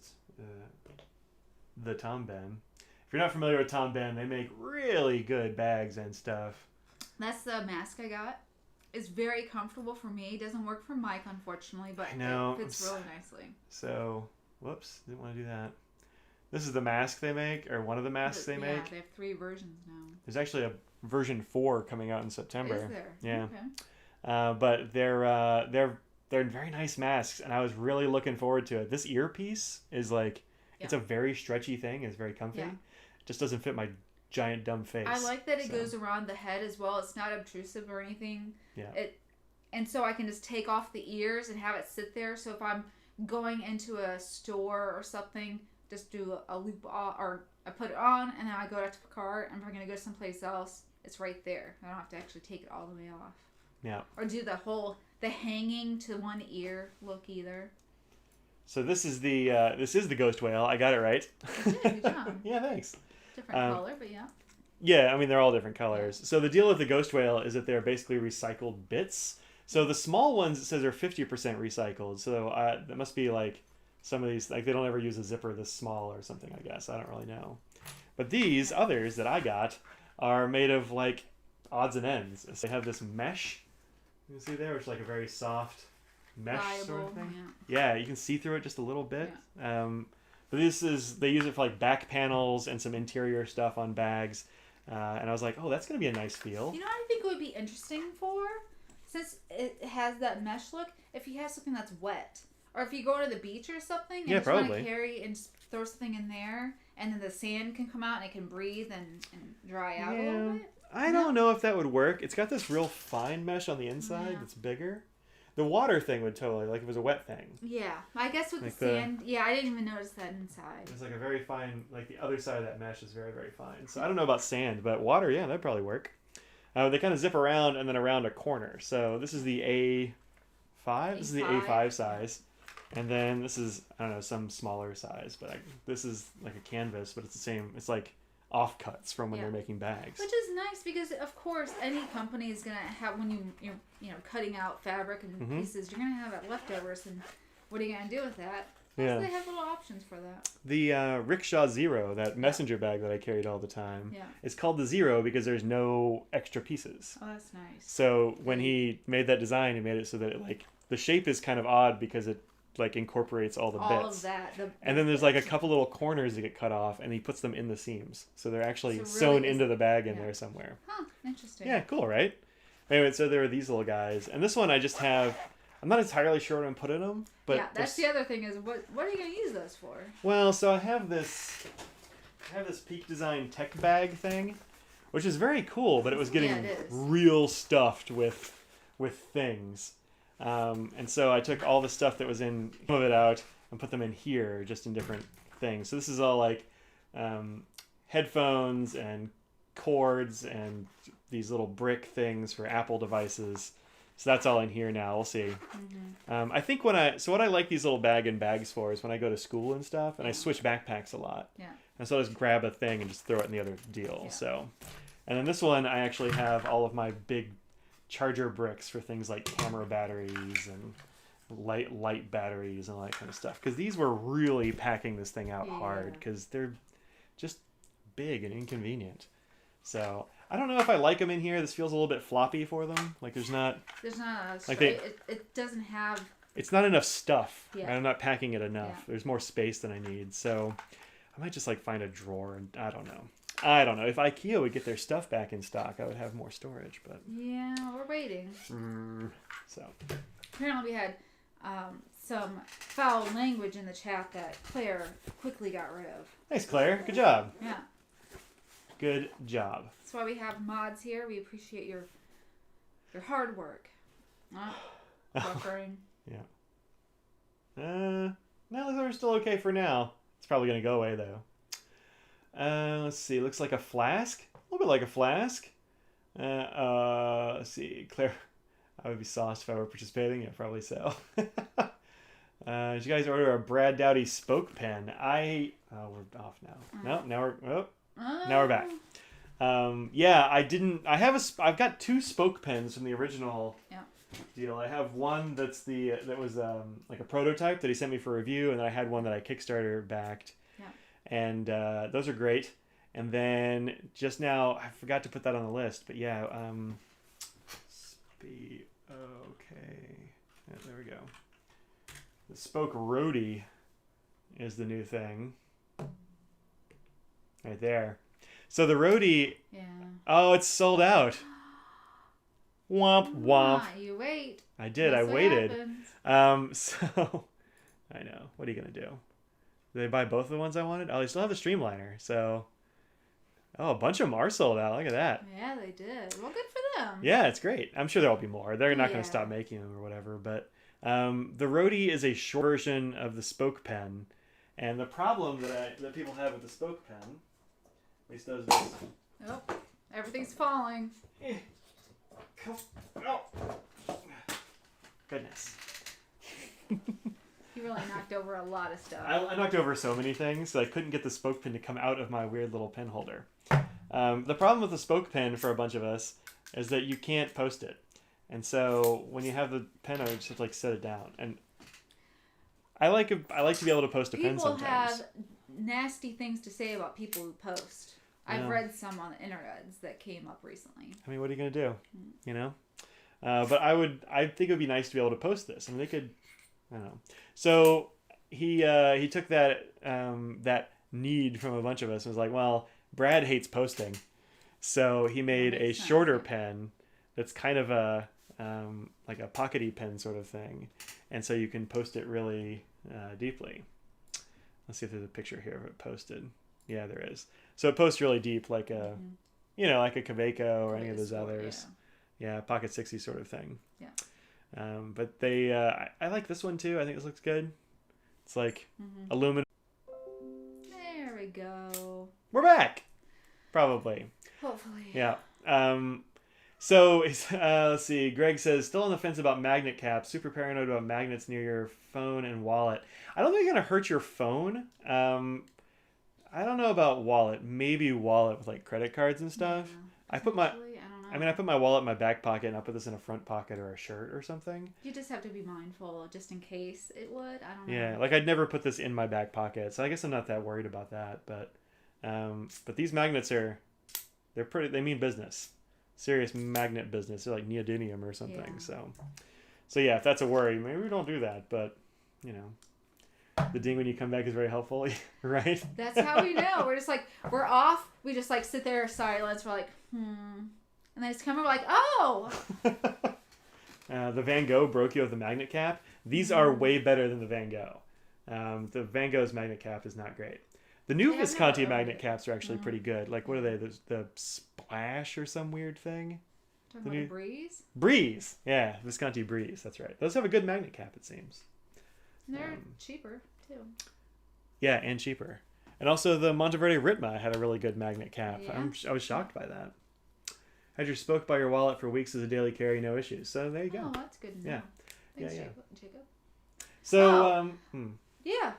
Speaker 2: the Tom Bihn. If you're not familiar with Tom Bihn, they make really good bags and stuff.
Speaker 1: That's the mask I got. It's very comfortable for me. It doesn't work for Mike, unfortunately, but it fits really nicely.
Speaker 2: So, whoops, didn't want to do that. This is the mask they make, or one of the masks they make.
Speaker 1: Yeah, they have 3 versions now.
Speaker 2: There's actually a version 4 coming out in September.
Speaker 1: Is there?
Speaker 2: Yeah.
Speaker 1: Okay.
Speaker 2: But they're very nice masks, and I was really looking forward to it. This earpiece is like, it's a very stretchy thing. It's very comfy.
Speaker 1: Yeah.
Speaker 2: It just doesn't fit my giant dumb face.
Speaker 1: I like that it goes around the head as well. It's not obtrusive or anything.
Speaker 2: Yeah.
Speaker 1: And so I can just take off the ears and have it sit there. So if I'm going into a store or something, just do a loop off, or I put it on and then I go out to the car, and if I'm going to go someplace else, it's right there. I don't have to actually take it all the way off.
Speaker 2: Yeah.
Speaker 1: Or do the hanging to one ear look either.
Speaker 2: So this is the Ghost Whale. I got it right.
Speaker 1: You did, good job.
Speaker 2: Yeah, thanks.
Speaker 1: Different color, but yeah.
Speaker 2: Yeah, I mean, they're all different colors. So the deal with the Ghost Whale is that they're basically recycled bits. So the small ones, it says, are 50% recycled. So that must be like some of these, like they don't ever use a zipper this small or something, I guess. I don't really know. But these others that I got are made of like odds and ends. So they have this mesh. You can see there, which is like a very soft mesh sort of thing. Yeah, you can see through it just a little bit. Yeah. But they use it for like back panels and some interior stuff on bags. And I was like, oh, that's going to be a nice feel.
Speaker 1: You know what I think it would be interesting for? Since it has that mesh look, if you have something that's wet. Or if you go to the beach or something and just want to carry and throw something in there, and then the sand can come out and it can breathe and dry out a little bit.
Speaker 2: I don't know if that would work. It's got this real fine mesh on the inside that's bigger. The water thing would totally, like if it was a wet thing.
Speaker 1: Yeah, I guess with like the sand, I didn't even notice that inside.
Speaker 2: It's like a very fine, like the other side of that mesh is very, very fine. So I don't know about sand, but water, yeah, that'd probably work. They kind of zip around and then around a corner. So this is the A5. This is the A5 size. And then this is, I don't know, some smaller size. But this is like a canvas, but it's the same. It's like offcuts from when they're making bags.
Speaker 1: Which is nice because, of course, any company is going to have, when you're cutting out fabric and pieces, you're going to have leftovers. And what are you going to do with that? Yeah. So they have little options for that. The
Speaker 2: Rickshaw Zero, that messenger bag that I carried all the time, is called the Zero because there's no extra pieces.
Speaker 1: Oh, that's nice.
Speaker 2: So when he made that design, he made it so that the shape is kind of odd because it like incorporates all the bits.
Speaker 1: All of that.
Speaker 2: And then there's like a couple little corners that get cut off, and he puts them in the seams. So they're actually sewn into the bag in there somewhere.
Speaker 1: Huh, interesting.
Speaker 2: Yeah, cool, right? Anyway, so there are these little guys. And this one I just have... I'm not entirely sure what I'm putting them, but...
Speaker 1: Yeah, that's the other thing is, what are you going to use those for?
Speaker 2: Well, so I have this Peak Design tech bag thing, which is very cool, but it was getting real stuffed with things. And so I took all the stuff that was in some of it out and put them in here, just in different things. So this is all like headphones and cords and these little brick things for Apple devices. So that's all in here now. We'll see. Mm-hmm. I think what I like these little bags for is when I go to school and stuff, and I switch backpacks a lot.
Speaker 1: Yeah.
Speaker 2: And so I just grab a thing and just throw it in the other deal. Yeah. So, and then this one I actually have all of my big charger bricks for things like camera batteries and light batteries and all that kind of stuff. Because these were really packing this thing out hard because they're just big and inconvenient. So I don't know if I like them in here. This feels a little bit floppy for them. Like there's not
Speaker 1: a
Speaker 2: like
Speaker 1: it doesn't have.
Speaker 2: It's not enough stuff.
Speaker 1: Yeah.
Speaker 2: And I'm not packing it enough.
Speaker 1: Yeah.
Speaker 2: There's more space than I need. So I might just like find a drawer and I don't know. If IKEA would get their stuff back in stock, I would have more storage. But
Speaker 1: yeah, we're waiting.
Speaker 2: So
Speaker 1: apparently we had some foul language in the chat that Claire quickly got rid of.
Speaker 2: Thanks, Claire. Good job.
Speaker 1: Yeah.
Speaker 2: Good job.
Speaker 1: That's why we have mods here. We appreciate your hard work. Buffering.
Speaker 2: Yeah. No, they're still okay for now. It's probably going to go away, though. Let's see. Looks like a flask. A little bit like a flask. Let's see. Claire, I would be sauced if I were participating. Yeah, probably so. Did you guys order a Brad Dowdy spoke pen? We're off now. No, now we're back. Yeah, I've got 2 spoke pens from the original deal. I have one that was like a prototype that he sent me for review, and then I had one that I Kickstarter backed. Yeah. And those are great. And then just now, I forgot to put that on the list, but yeah, yeah, there we go. The spoke Roadie is the new thing. Right there. So the Roadie...
Speaker 1: Yeah.
Speaker 2: Oh, it's sold out. Womp womp.
Speaker 1: You wait.
Speaker 2: I did.
Speaker 1: That's
Speaker 2: I waited.
Speaker 1: So
Speaker 2: I know. What are you gonna do? Did I buy both of the ones I wanted? Oh, they still have the Streamliner. So, a bunch of them are sold out. Look at that.
Speaker 1: Yeah, they did. Well, good for them.
Speaker 2: Yeah, it's great. I'm sure there'll be more. They're not gonna stop making them or whatever. But the Roadie is a short version of the spoke pen, and the problem that people have with the spoke pen, at least does this.
Speaker 1: Oh, everything's falling.
Speaker 2: Oh. Goodness.
Speaker 1: You really knocked over a lot of stuff.
Speaker 2: I knocked over so many things that I couldn't get the spoke pin to come out of my weird little pen holder. The problem with the spoke pen for a bunch of us is that you can't post it. And so when you have the pen out, you just have to set it down. And I like to be able to post a pen sometimes.
Speaker 1: People have nasty things to say about people who post. I've read some on the internets that came up recently.
Speaker 2: I mean, what are you gonna do? You know. But I think it would be nice to be able to post this, and they could. I don't know. So he took that need from a bunch of us and was like, well, Brad hates posting, so he made a shorter pen that's kind of a like a pockety pen sort of thing, and so you can post it really deeply. Let's see if there's a picture here of it posted. Yeah, there is. So it posts really deep, like a, like a Kaweco or any of those others. Yeah, Pocket 60 sort of thing. Yeah. But they, I like this one too. I think this looks good. It's like aluminum.
Speaker 1: There we go.
Speaker 2: We're back. Probably.
Speaker 1: Hopefully.
Speaker 2: Yeah. So let's see. Greg says, still on the fence about magnet caps. Super paranoid about magnets near your phone and wallet. I don't think they're gonna hurt your phone. I don't know about wallet. Maybe wallet with like credit cards and stuff. Yeah, I put my wallet in my back pocket, and I put this in a front pocket or a shirt or something.
Speaker 1: You just have to be mindful, just in case it would. I don't know.
Speaker 2: Yeah, like I'd never put this in my back pocket, so I guess I'm not that worried about that. But these magnets they're pretty. They mean business, serious magnet business. They're like neodymium or something. Yeah. So yeah, if that's a worry, maybe we don't do that. But the ding when you come back is very helpful, right?
Speaker 1: That's how we know. We're off. We just sit there silence. We're like, And then it's come over like, oh.
Speaker 2: The Van Gogh broke you with the magnet cap. These are way better than the Van Gogh. The Van Gogh's magnet cap is not great. The new Visconti magnet caps are actually pretty good. Like, what are they? The Splash or some weird thing?
Speaker 1: Talking about the Breeze?
Speaker 2: Breeze. Yeah, Visconti Breeze. That's right. Those have a good magnet cap, it seems.
Speaker 1: They're cheaper, too.
Speaker 2: Yeah, and cheaper. And also the Monteverde Ritma had a really good magnet cap.
Speaker 1: Yeah.
Speaker 2: I was shocked by that. Had your spoke by your wallet for weeks as a daily carry, no issues. So there you go.
Speaker 1: Oh, that's good to know.
Speaker 2: Yeah.
Speaker 1: Thanks,
Speaker 2: yeah.
Speaker 1: Jacob.
Speaker 2: So,
Speaker 1: yeah.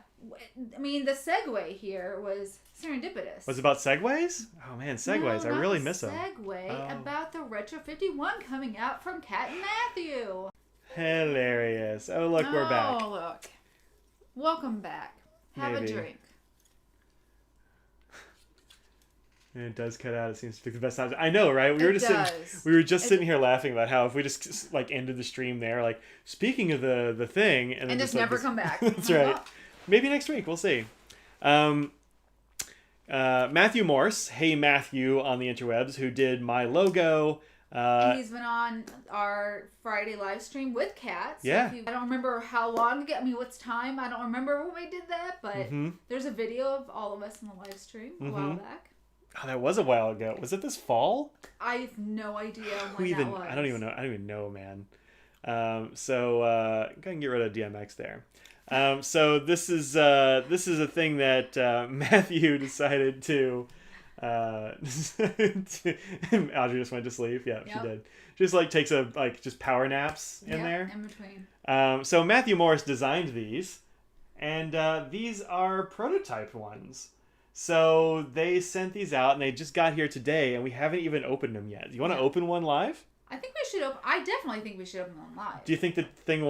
Speaker 1: I mean, the segue here was serendipitous.
Speaker 2: Was it about segways? Oh man, segways.
Speaker 1: No,
Speaker 2: I really miss them.
Speaker 1: Segue about the Retro 51 coming out from Cat and Matthew.
Speaker 2: Hilarious. Oh, look, we're back.
Speaker 1: Oh, look. Welcome back. Have a drink.
Speaker 2: And it does cut out. It seems to be the best time. I know, right? We were just sitting here laughing about how if we just ended the stream there, like speaking of the thing, and then
Speaker 1: just never come back.
Speaker 2: That's right. Maybe next week. We'll see. Matthew Morse, hey Matthew on the interwebs, who did my logo,
Speaker 1: And he's been on our Friday live stream with Kat. So
Speaker 2: yeah.
Speaker 1: I don't remember how long ago. I mean, what's time? I don't remember when we did that, but there's a video of all of us in the live stream a while back.
Speaker 2: Oh, that was a while ago. Was it this fall?
Speaker 1: I have no idea when that was.
Speaker 2: I don't even know. I don't even know, man. So go ahead and get rid of DMX there. So this is a thing that Matthew decided to. Audrey just went to sleep. Yeah, she did. Just like takes just power naps in there.
Speaker 1: In between.
Speaker 2: So Matthew Morris designed these, and these are prototype ones. So they sent these out, and they just got here today, and we haven't even opened them yet. Do you want to open one live?
Speaker 1: I think we should open. I definitely think we should open one live.
Speaker 2: Do you think the thing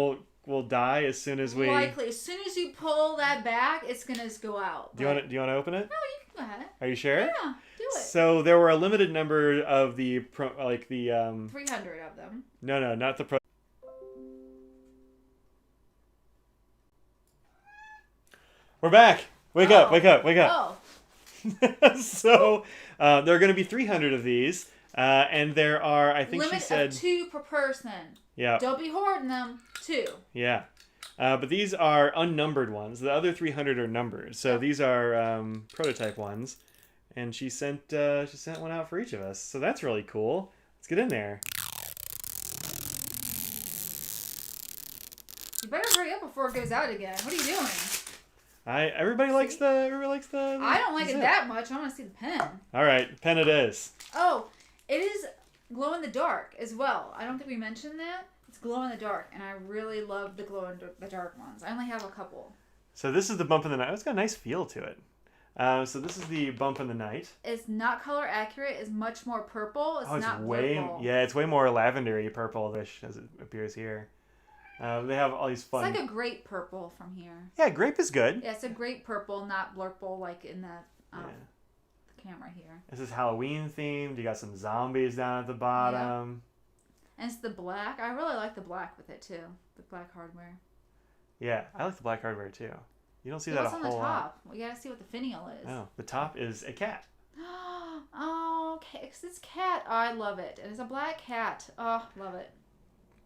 Speaker 2: will die as soon as we?
Speaker 1: Likely, as soon as you pull that back, it's gonna go out.
Speaker 2: Do you want to open it?
Speaker 1: No, you can go ahead.
Speaker 2: Are you sure?
Speaker 1: Yeah, do it.
Speaker 2: So there were a limited number of the
Speaker 1: 300 of them.
Speaker 2: No, not the pro. We're back. Wake up!
Speaker 1: Oh.
Speaker 2: So there are going to be 300 of these, and there are, I think
Speaker 1: limit
Speaker 2: she said,
Speaker 1: of 2 per person.
Speaker 2: Yeah.
Speaker 1: Don't be hoarding them. 2.
Speaker 2: Yeah. But these are unnumbered ones. The other 300 are numbered. So these are prototype ones, and she sent one out for each of us. So that's really cool. Let's get in there.
Speaker 1: You better hurry up before it goes out again. What are you doing?
Speaker 2: Everybody likes the.
Speaker 1: I don't like it that much. I want to see the pen.
Speaker 2: All right, pen it is.
Speaker 1: Oh, it is glow in the dark as well. I don't think we mentioned that. It's glow in the dark, and I really love the glow in the dark ones. I only have a couple.
Speaker 2: So this is the bump in the night. It's got a nice feel to it. So this is the bump in the night.
Speaker 1: It's not color accurate. It's much more purple. It's not purple.
Speaker 2: Yeah, it's way more lavendery purple-ish as it appears here. They have all these fun.
Speaker 1: It's like a grape purple from here.
Speaker 2: Yeah, grape is good.
Speaker 1: Yeah, it's a grape purple, not blurple like in the camera here.
Speaker 2: This is Halloween themed. You got some zombies down at the bottom.
Speaker 1: Yeah. And it's the black. I really like the black with it too. The black hardware.
Speaker 2: Yeah, I like the black hardware too. You don't see that a whole lot.
Speaker 1: What's on the top? We gotta see what the finial is.
Speaker 2: Oh, the top is a cat.
Speaker 1: Oh, okay. It's cat. Oh, I love it. And it's a black cat. Oh, love it.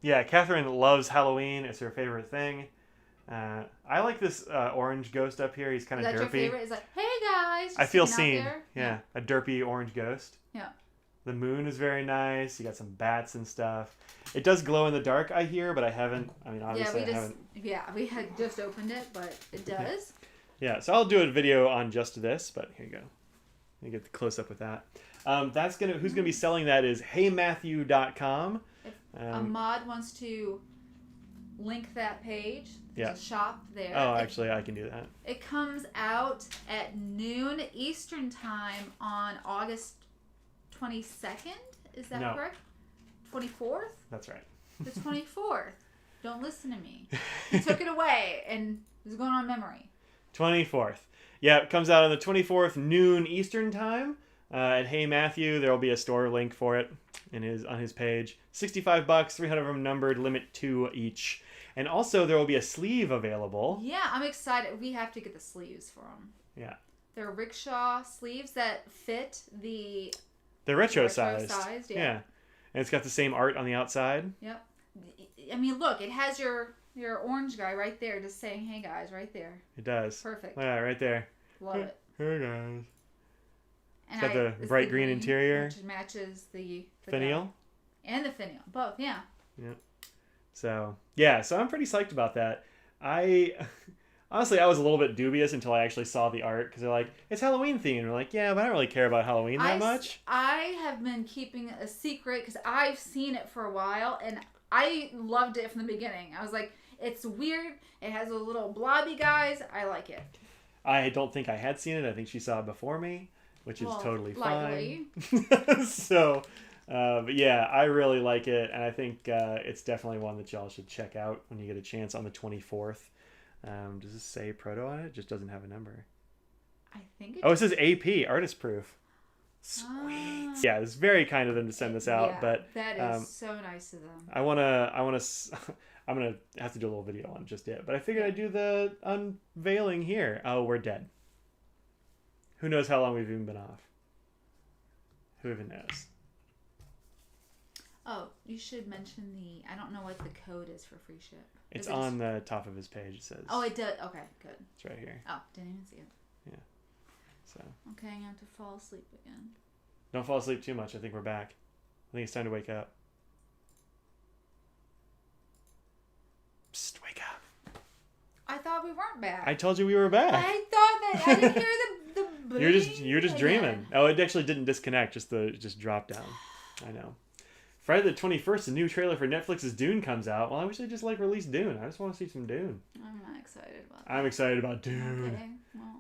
Speaker 2: Yeah, Catherine loves Halloween. It's her favorite thing. I like this orange ghost up here. He's kind of derpy. Is that your favorite?
Speaker 1: It's like, hey guys.
Speaker 2: I feel seen. Yeah, a derpy orange ghost.
Speaker 1: Yeah.
Speaker 2: The moon is very nice. You got some bats and stuff. It does glow in the dark, I hear, but I haven't. I mean, obviously, I haven't.
Speaker 1: Yeah, we had just opened it, but it does.
Speaker 2: Yeah, so I'll do a video on just this, but here you go. Let me get the close up with that. Who's gonna be selling that is heymatthew.com.
Speaker 1: If a mod wants to link that page, there's a shop there.
Speaker 2: Oh, actually, I can do that.
Speaker 1: It comes out at noon Eastern time on August 22nd. Is that correct? 24th?
Speaker 2: That's right.
Speaker 1: The 24th. Don't listen to me. He took it away and it was going on memory.
Speaker 2: 24th. Yeah, it comes out on the 24th, noon Eastern time. At Hey Matthew, there will be a store link for it on his page. $65, 300 of them numbered, limit 2 each. And also there will be a sleeve available.
Speaker 1: Yeah, I'm excited. We have to get the sleeves for them.
Speaker 2: Yeah.
Speaker 1: They're rickshaw sleeves that fit the...
Speaker 2: They're retro sized.
Speaker 1: Yeah.
Speaker 2: And it's got the same art on the outside.
Speaker 1: Yep. I mean, look, it has your orange guy right there just saying, hey guys, right there.
Speaker 2: It does.
Speaker 1: Perfect.
Speaker 2: Yeah, right there.
Speaker 1: Love it.
Speaker 2: Hey guys.
Speaker 1: And
Speaker 2: it's got the bright green interior.
Speaker 1: Which matches the
Speaker 2: finial.
Speaker 1: guy. And the finial. Both, yeah.
Speaker 2: Yeah. So I'm pretty psyched about that. Honestly, I was a little bit dubious until I actually saw the art because they're like, it's Halloween themed. We're like, yeah, but I don't really care about Halloween that much.
Speaker 1: I have been keeping a secret because I've seen it for a while and I loved it from the beginning. I was like, it's weird. It has a little blobby guys. I like it.
Speaker 2: I don't think I had seen it. I think she saw it before me, which is totally fine. So, but yeah, I really like it. And I think it's definitely one that y'all should check out when you get a chance on the 24th. Does this say proto on it? It just doesn't have a number.
Speaker 1: I think
Speaker 2: it says AP, artist proof. Sweet. Yeah, it's very kind of them to send this out, but
Speaker 1: that is so nice of them.
Speaker 2: I'm gonna have to do a little video on just it, but I figured I'd do the unveiling here. Oh, we're dead. Who knows how long we've even been off? Who even knows?
Speaker 1: Oh, you should mention I don't know what the code is for free ship.
Speaker 2: It's on the top of his page, it says.
Speaker 1: Oh, it does. Okay, good.
Speaker 2: It's right here.
Speaker 1: Oh, didn't even see it.
Speaker 2: Yeah. So.
Speaker 1: Okay, I'm going to have to fall asleep again.
Speaker 2: Don't fall asleep too much. I think we're back. I think it's time to wake up. Psst, wake up.
Speaker 1: I thought we weren't back.
Speaker 2: I told you we were back.
Speaker 1: I thought that I didn't hear the
Speaker 2: You're just dreaming. Oh, it actually didn't disconnect. Just dropped down. I know. Friday the 21st, a new trailer for Netflix's Dune comes out. Well, I wish they just released Dune. I just want to see some Dune.
Speaker 1: I'm not excited about that.
Speaker 2: I'm excited about Dune.
Speaker 1: Okay.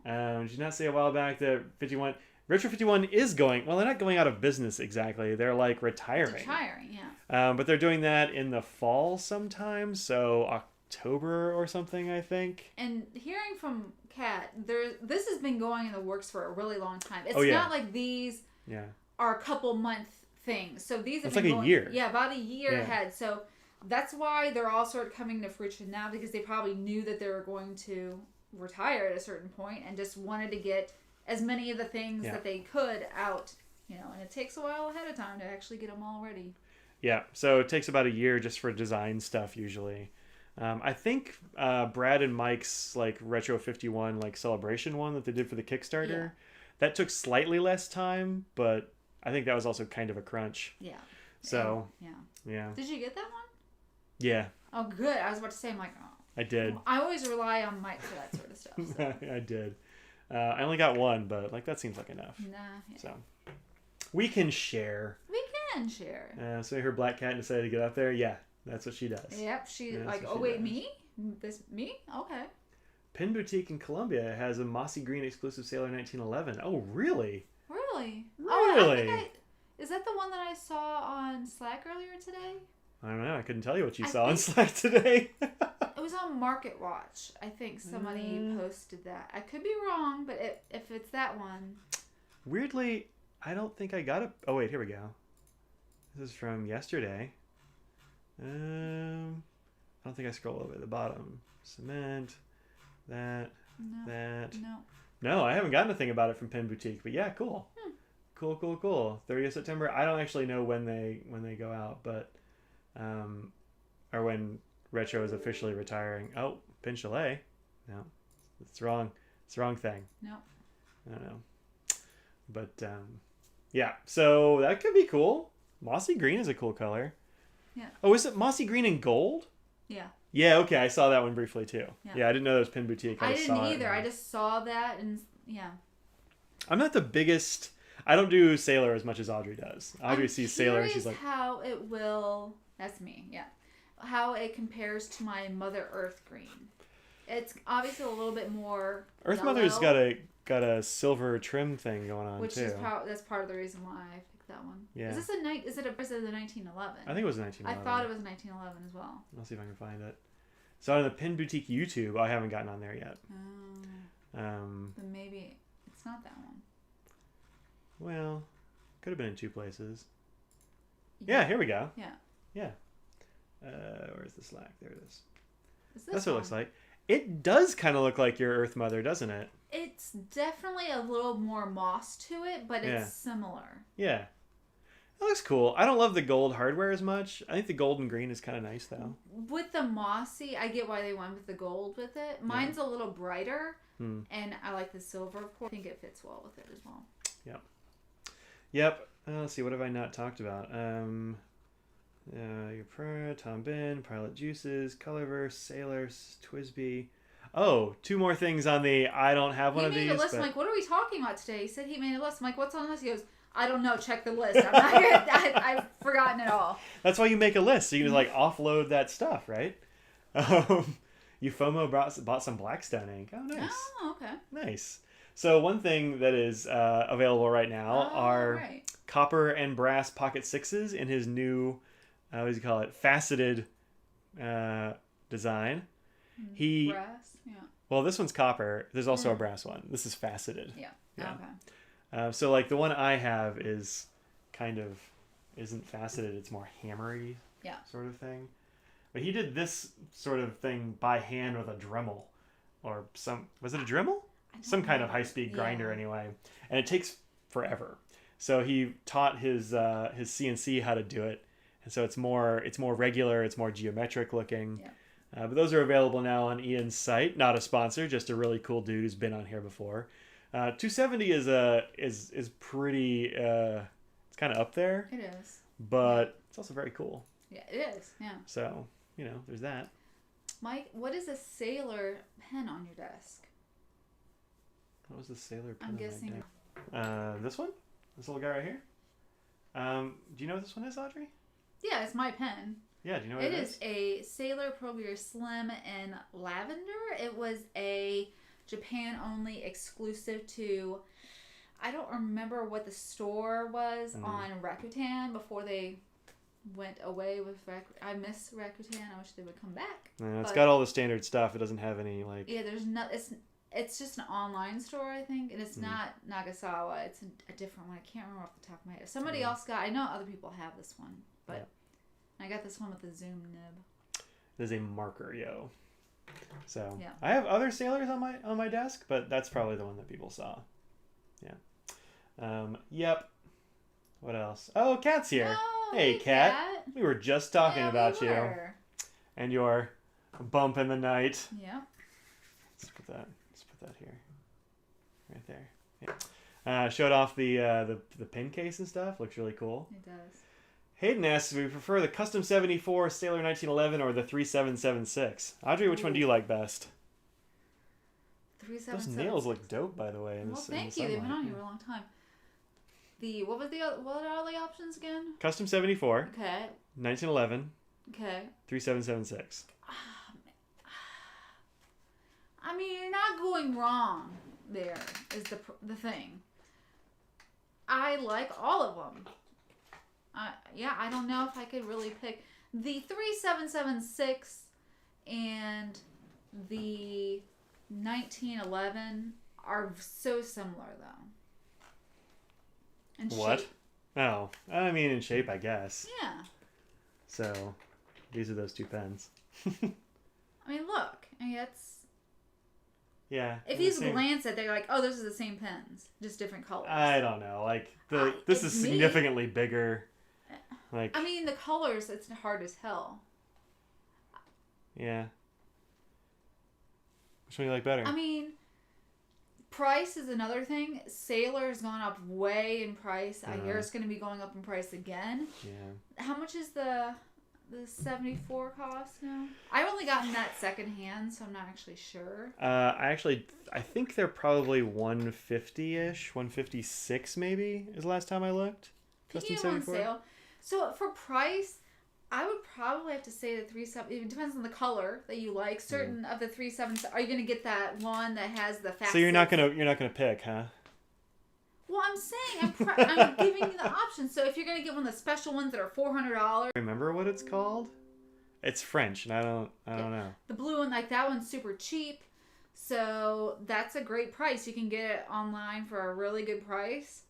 Speaker 1: Well.
Speaker 2: Did you not say a while back that Retro 51 is going? Well, they're not going out of business exactly. They're like retiring.
Speaker 1: Retiring, yeah.
Speaker 2: But they're doing that in the fall sometime, so October or something, I think.
Speaker 1: And hearing from Kat, this has been going in the works for a really long time. It's not like these are a couple month things. So these have been
Speaker 2: like
Speaker 1: going,
Speaker 2: a year.
Speaker 1: Yeah, about a year ahead. So that's why they're all sort of coming to fruition now, because they probably knew that they were going to retire at a certain point and just wanted to get as many of the things that they could out, and it takes a while ahead of time to actually get them all ready. Yeah,
Speaker 2: so it takes about a year just for design stuff usually. I think Brad and Mike's like Retro 51 like celebration one that they did for the Kickstarter, that took slightly less time, but I think that was also kind of a crunch.
Speaker 1: Yeah.
Speaker 2: So
Speaker 1: yeah. Did you get that one?
Speaker 2: Yeah.
Speaker 1: Oh, good. I was about to say, I'm like, oh.
Speaker 2: I did.
Speaker 1: I always rely on Mike for that sort of stuff. So.
Speaker 2: I did. I only got one, but like that seems like enough.
Speaker 1: Nah. Yeah.
Speaker 2: So we can share.
Speaker 1: We can share.
Speaker 2: So her black cat decided to get up there. Yeah, that's what she does.
Speaker 1: Yep. She like, oh wait, me? Me? Okay.
Speaker 2: Pin Boutique in Columbia has a mossy green exclusive Sailor 1911. Oh, really?
Speaker 1: Really?
Speaker 2: Really?
Speaker 1: Oh, is that the one that I saw on Slack earlier today?
Speaker 2: I don't know. I couldn't tell you what you saw on Slack today.
Speaker 1: It was on Market Watch. I think somebody posted that. I could be wrong, but if it's that one.
Speaker 2: Weirdly, I don't think I got it. Oh, wait. Here we go. This is from yesterday. I don't think I scroll all the way to the bottom. Cement. That. No, I haven't gotten anything about it from Pin Boutique. But yeah, cool. Cool. 30th September. I don't actually know when they go out, but or when Retro is officially retiring. Oh, Pin Chalet. No, it's wrong. It's the wrong thing.
Speaker 1: No.
Speaker 2: I don't know. But yeah, so that could be cool. Mossy green is a cool color.
Speaker 1: Yeah.
Speaker 2: Oh, is it mossy green and gold?
Speaker 1: Yeah.
Speaker 2: Yeah, okay, I saw that one briefly too. Yeah, I didn't know that was Pin Boutique.
Speaker 1: I didn't either. I just saw that and yeah.
Speaker 2: I'm not the biggest. I don't do Sailor as much as Audrey does. Audrey sees Sailor and she's like,
Speaker 1: how it will. That's me. Yeah. How it compares to my Mother Earth green. It's obviously a little bit more.
Speaker 2: Earth
Speaker 1: yellow,
Speaker 2: Mother's got a silver trim thing going on
Speaker 1: which
Speaker 2: too.
Speaker 1: Is that's part of the reason why I picked that one.
Speaker 2: Yeah.
Speaker 1: Is this is it the 1911?
Speaker 2: I think it was 1911.
Speaker 1: I thought it was 1911 as well.
Speaker 2: I'll see if I can find it. So on the Pin Boutique YouTube, I haven't gotten on there yet.
Speaker 1: Then maybe it's not that one.
Speaker 2: Well, could have been in two places. Yeah, here we go. Yeah. Where's the Slack? There it is. That's what it looks like. It does kind of look like your Earth Mother, doesn't it?
Speaker 1: It's definitely a little more moss to it, but it's similar.
Speaker 2: Yeah. It looks cool. I don't love the gold hardware as much. I think the gold and green is kind of nice, though.
Speaker 1: With the mossy, I get why they went with the gold with it. Mine's a little brighter, and I like the silver, of course. I think it fits well with it as well.
Speaker 2: Yep. Let's see. What have I not talked about? Your Tom Bihn, Pilot Juices, Colorverse, Sailors, Twisby. Oh, two more things on the I don't have one of these.
Speaker 1: He made a list. I'm like, what are we talking about today? He said he made a list. I'm like, what's on the list? He goes, I don't know. Check the list. I'm not gonna, I've forgotten it all.
Speaker 2: That's why you make a list. So you can like offload that stuff, right? Eufomo bought some Blackstone ink. Oh, nice.
Speaker 1: Oh, okay.
Speaker 2: Nice. So one thing that is available right now are copper and brass pocket sixes in his new, what does he call it, faceted design.
Speaker 1: Brass? Yeah.
Speaker 2: Well, this one's copper. There's also a brass one. This is faceted.
Speaker 1: Yeah.
Speaker 2: Okay. So like the one I have is kind of isn't faceted. It's more hammery sort of thing. But he did this sort of thing by hand with a Dremel or was it a Dremel? Some kind of high-speed grinder anyway. And it takes forever. So he taught his CNC how to do it. So it's more regular, it's more geometric looking.
Speaker 1: Yeah.
Speaker 2: But those are available now on Ian's site. Not a sponsor, just a really cool dude who's been on here before. 270 is pretty. It's kind of up there.
Speaker 1: It is.
Speaker 2: But it's also very cool.
Speaker 1: Yeah, it is. Yeah.
Speaker 2: So there's that.
Speaker 1: Mike, what is a sailor pen on your desk?
Speaker 2: What was the sailor pen?
Speaker 1: I'm guessing.
Speaker 2: This one. This little guy right here. Do you know what this one is, Audrey?
Speaker 1: Yeah, it's my pen.
Speaker 2: Yeah, do you know what it is?
Speaker 1: It is a Sailor Pro Gear Slim in lavender. It was a Japan-only exclusive to... I don't remember what the store was on Rakuten before they went away with I miss Rakuten. I wish they would come back.
Speaker 2: Yeah, it's got all the standard stuff. It doesn't have any like...
Speaker 1: Yeah, there's not... It's just an online store, I think, and it's not Nagasawa. It's a different one. I can't remember off the top of my head. Somebody else got... I know other people have this one, but I got this one with the zoom nib.
Speaker 2: There's a marker, yo. So
Speaker 1: yeah.
Speaker 2: I have other sailors on my desk, but that's probably the one that people saw. Yeah. Yep. What else? Oh, Kat's here.
Speaker 1: Oh,
Speaker 2: hey, Kat. We were just talking about you and your bump in the night.
Speaker 1: Yeah.
Speaker 2: Let's put that here, right there. Yeah. Showed off the pin case and stuff. Looks really cool.
Speaker 1: It does.
Speaker 2: Hayden asks, "Do we prefer the Custom 74 Sailor 1911 or the 3776?" Audrey, which one do you like best?
Speaker 1: 3776.
Speaker 2: Those nails look dope, by the way.
Speaker 1: Thank you. They've been on here for a long time. What are all the options again?
Speaker 2: Custom 74.
Speaker 1: Okay.
Speaker 2: 1911.
Speaker 1: Okay.
Speaker 2: 3776.
Speaker 1: I mean, you're not going wrong. There is the thing. I like all of them. I don't know if I could really pick. The 3776 and the 1911 are so similar, though. In
Speaker 2: what?
Speaker 1: Shape.
Speaker 2: Oh, I mean in shape, I guess.
Speaker 1: Yeah.
Speaker 2: So, these are those two pens.
Speaker 1: I mean, look. I mean, that's...
Speaker 2: Yeah.
Speaker 1: If you glance at it, they're like, oh, those are the same pens, just different colors.
Speaker 2: I don't know. Like, this is significantly bigger. Like,
Speaker 1: I mean, the colors, it's hard to tell.
Speaker 2: Yeah. Which one do you like better?
Speaker 1: I mean, price is another thing. Sailor's gone up way in price. I hear it's going to be going up in price again.
Speaker 2: Yeah.
Speaker 1: How much is the 74 cost now? I've only gotten that secondhand, so I'm not actually sure.
Speaker 2: I think they're probably 150-ish, 156 maybe is the last time I looked. Custom 74. On sale.
Speaker 1: So for price, I would probably have to say the 37. It depends on the color that you like. Certain of the 37. Are you going to get that one that has the fast?
Speaker 2: So you're not gonna pick, huh?
Speaker 1: Well, I'm saying I'm giving you the option. So if you're going to get one of the special ones that are $400.
Speaker 2: Remember what it's called? It's French, and I don't know.
Speaker 1: The blue one, like that one's super cheap. So that's a great price. You can get it online for a really good price.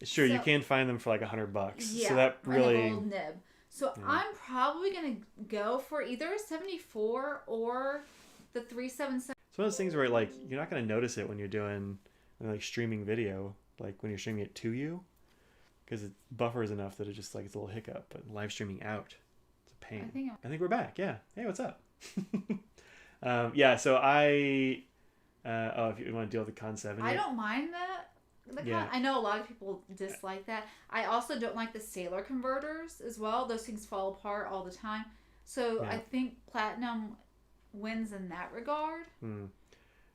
Speaker 2: Sure, you can find them for like $100.
Speaker 1: Yeah,
Speaker 2: so that really.
Speaker 1: And a gold nib. So yeah. I'm probably gonna go for either a 74 or the 377.
Speaker 2: It's one of those things where like you're not gonna notice it when you're doing like streaming video, like when you're streaming it to you, because it buffers enough that it just like it's a little hiccup. But live streaming out, it's a pain. I think we're back. Yeah. Hey, what's up? Yeah. So if you want to deal with the Con 70,
Speaker 1: I don't mind that. I know a lot of people dislike that. I also don't like the Sailor converters as well. Those things fall apart all the time. So I think Platinum wins in that regard.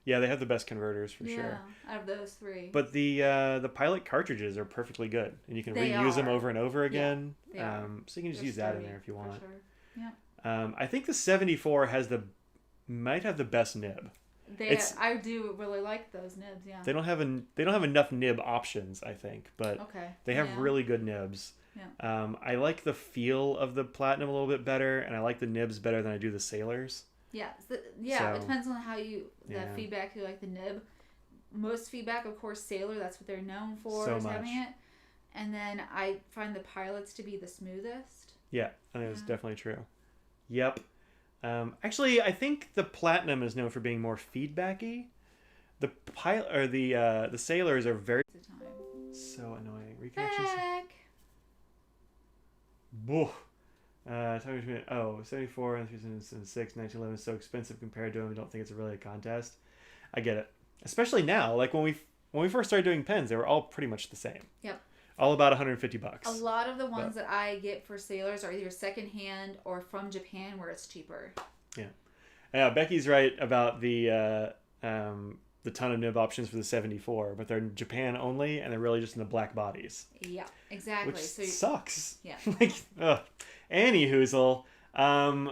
Speaker 2: Yeah, they have the best converters for sure.
Speaker 1: Out of those three.
Speaker 2: But the Pilot cartridges are perfectly good, and you can reuse them over and over again. Yeah, so you can just use that in there if you want.
Speaker 1: Sure. Yeah.
Speaker 2: I think the 74 might have the best nib.
Speaker 1: I do really like those nibs. Yeah.
Speaker 2: They don't have enough nib options, I think, but they have really good nibs. Yeah. I like the feel of the Platinum a little bit better, and I like the nibs better than I do the Sailors.
Speaker 1: Yeah. It depends on how feedback you like the nib. Most feedback, of course, Sailor. That's what they're known for, having it. And then I find the Pilots to be the smoothest.
Speaker 2: Yeah, I think that's definitely true. Yep. Actually, I think the Platinum is known for being more feedbacky. The the Sailors are very so annoying.
Speaker 1: Back.
Speaker 2: Whoa. Oh, 74 and 2006, 1911 is so expensive compared to them. I don't think it's really a contest. I get it. Especially now. Like when we first started doing pens, they were all pretty much the same.
Speaker 1: Yep.
Speaker 2: All about $150.
Speaker 1: A lot of the ones that I get for sailors are either secondhand or from Japan where it's cheaper.
Speaker 2: Yeah. Yeah, Becky's right about the ton of nib options for the 74, but they're in Japan only, and they're really just in the black bodies.
Speaker 1: Yeah, exactly.
Speaker 2: Which
Speaker 1: so
Speaker 2: sucks.
Speaker 1: Yeah.
Speaker 2: Like, ugh. Anywhoozle,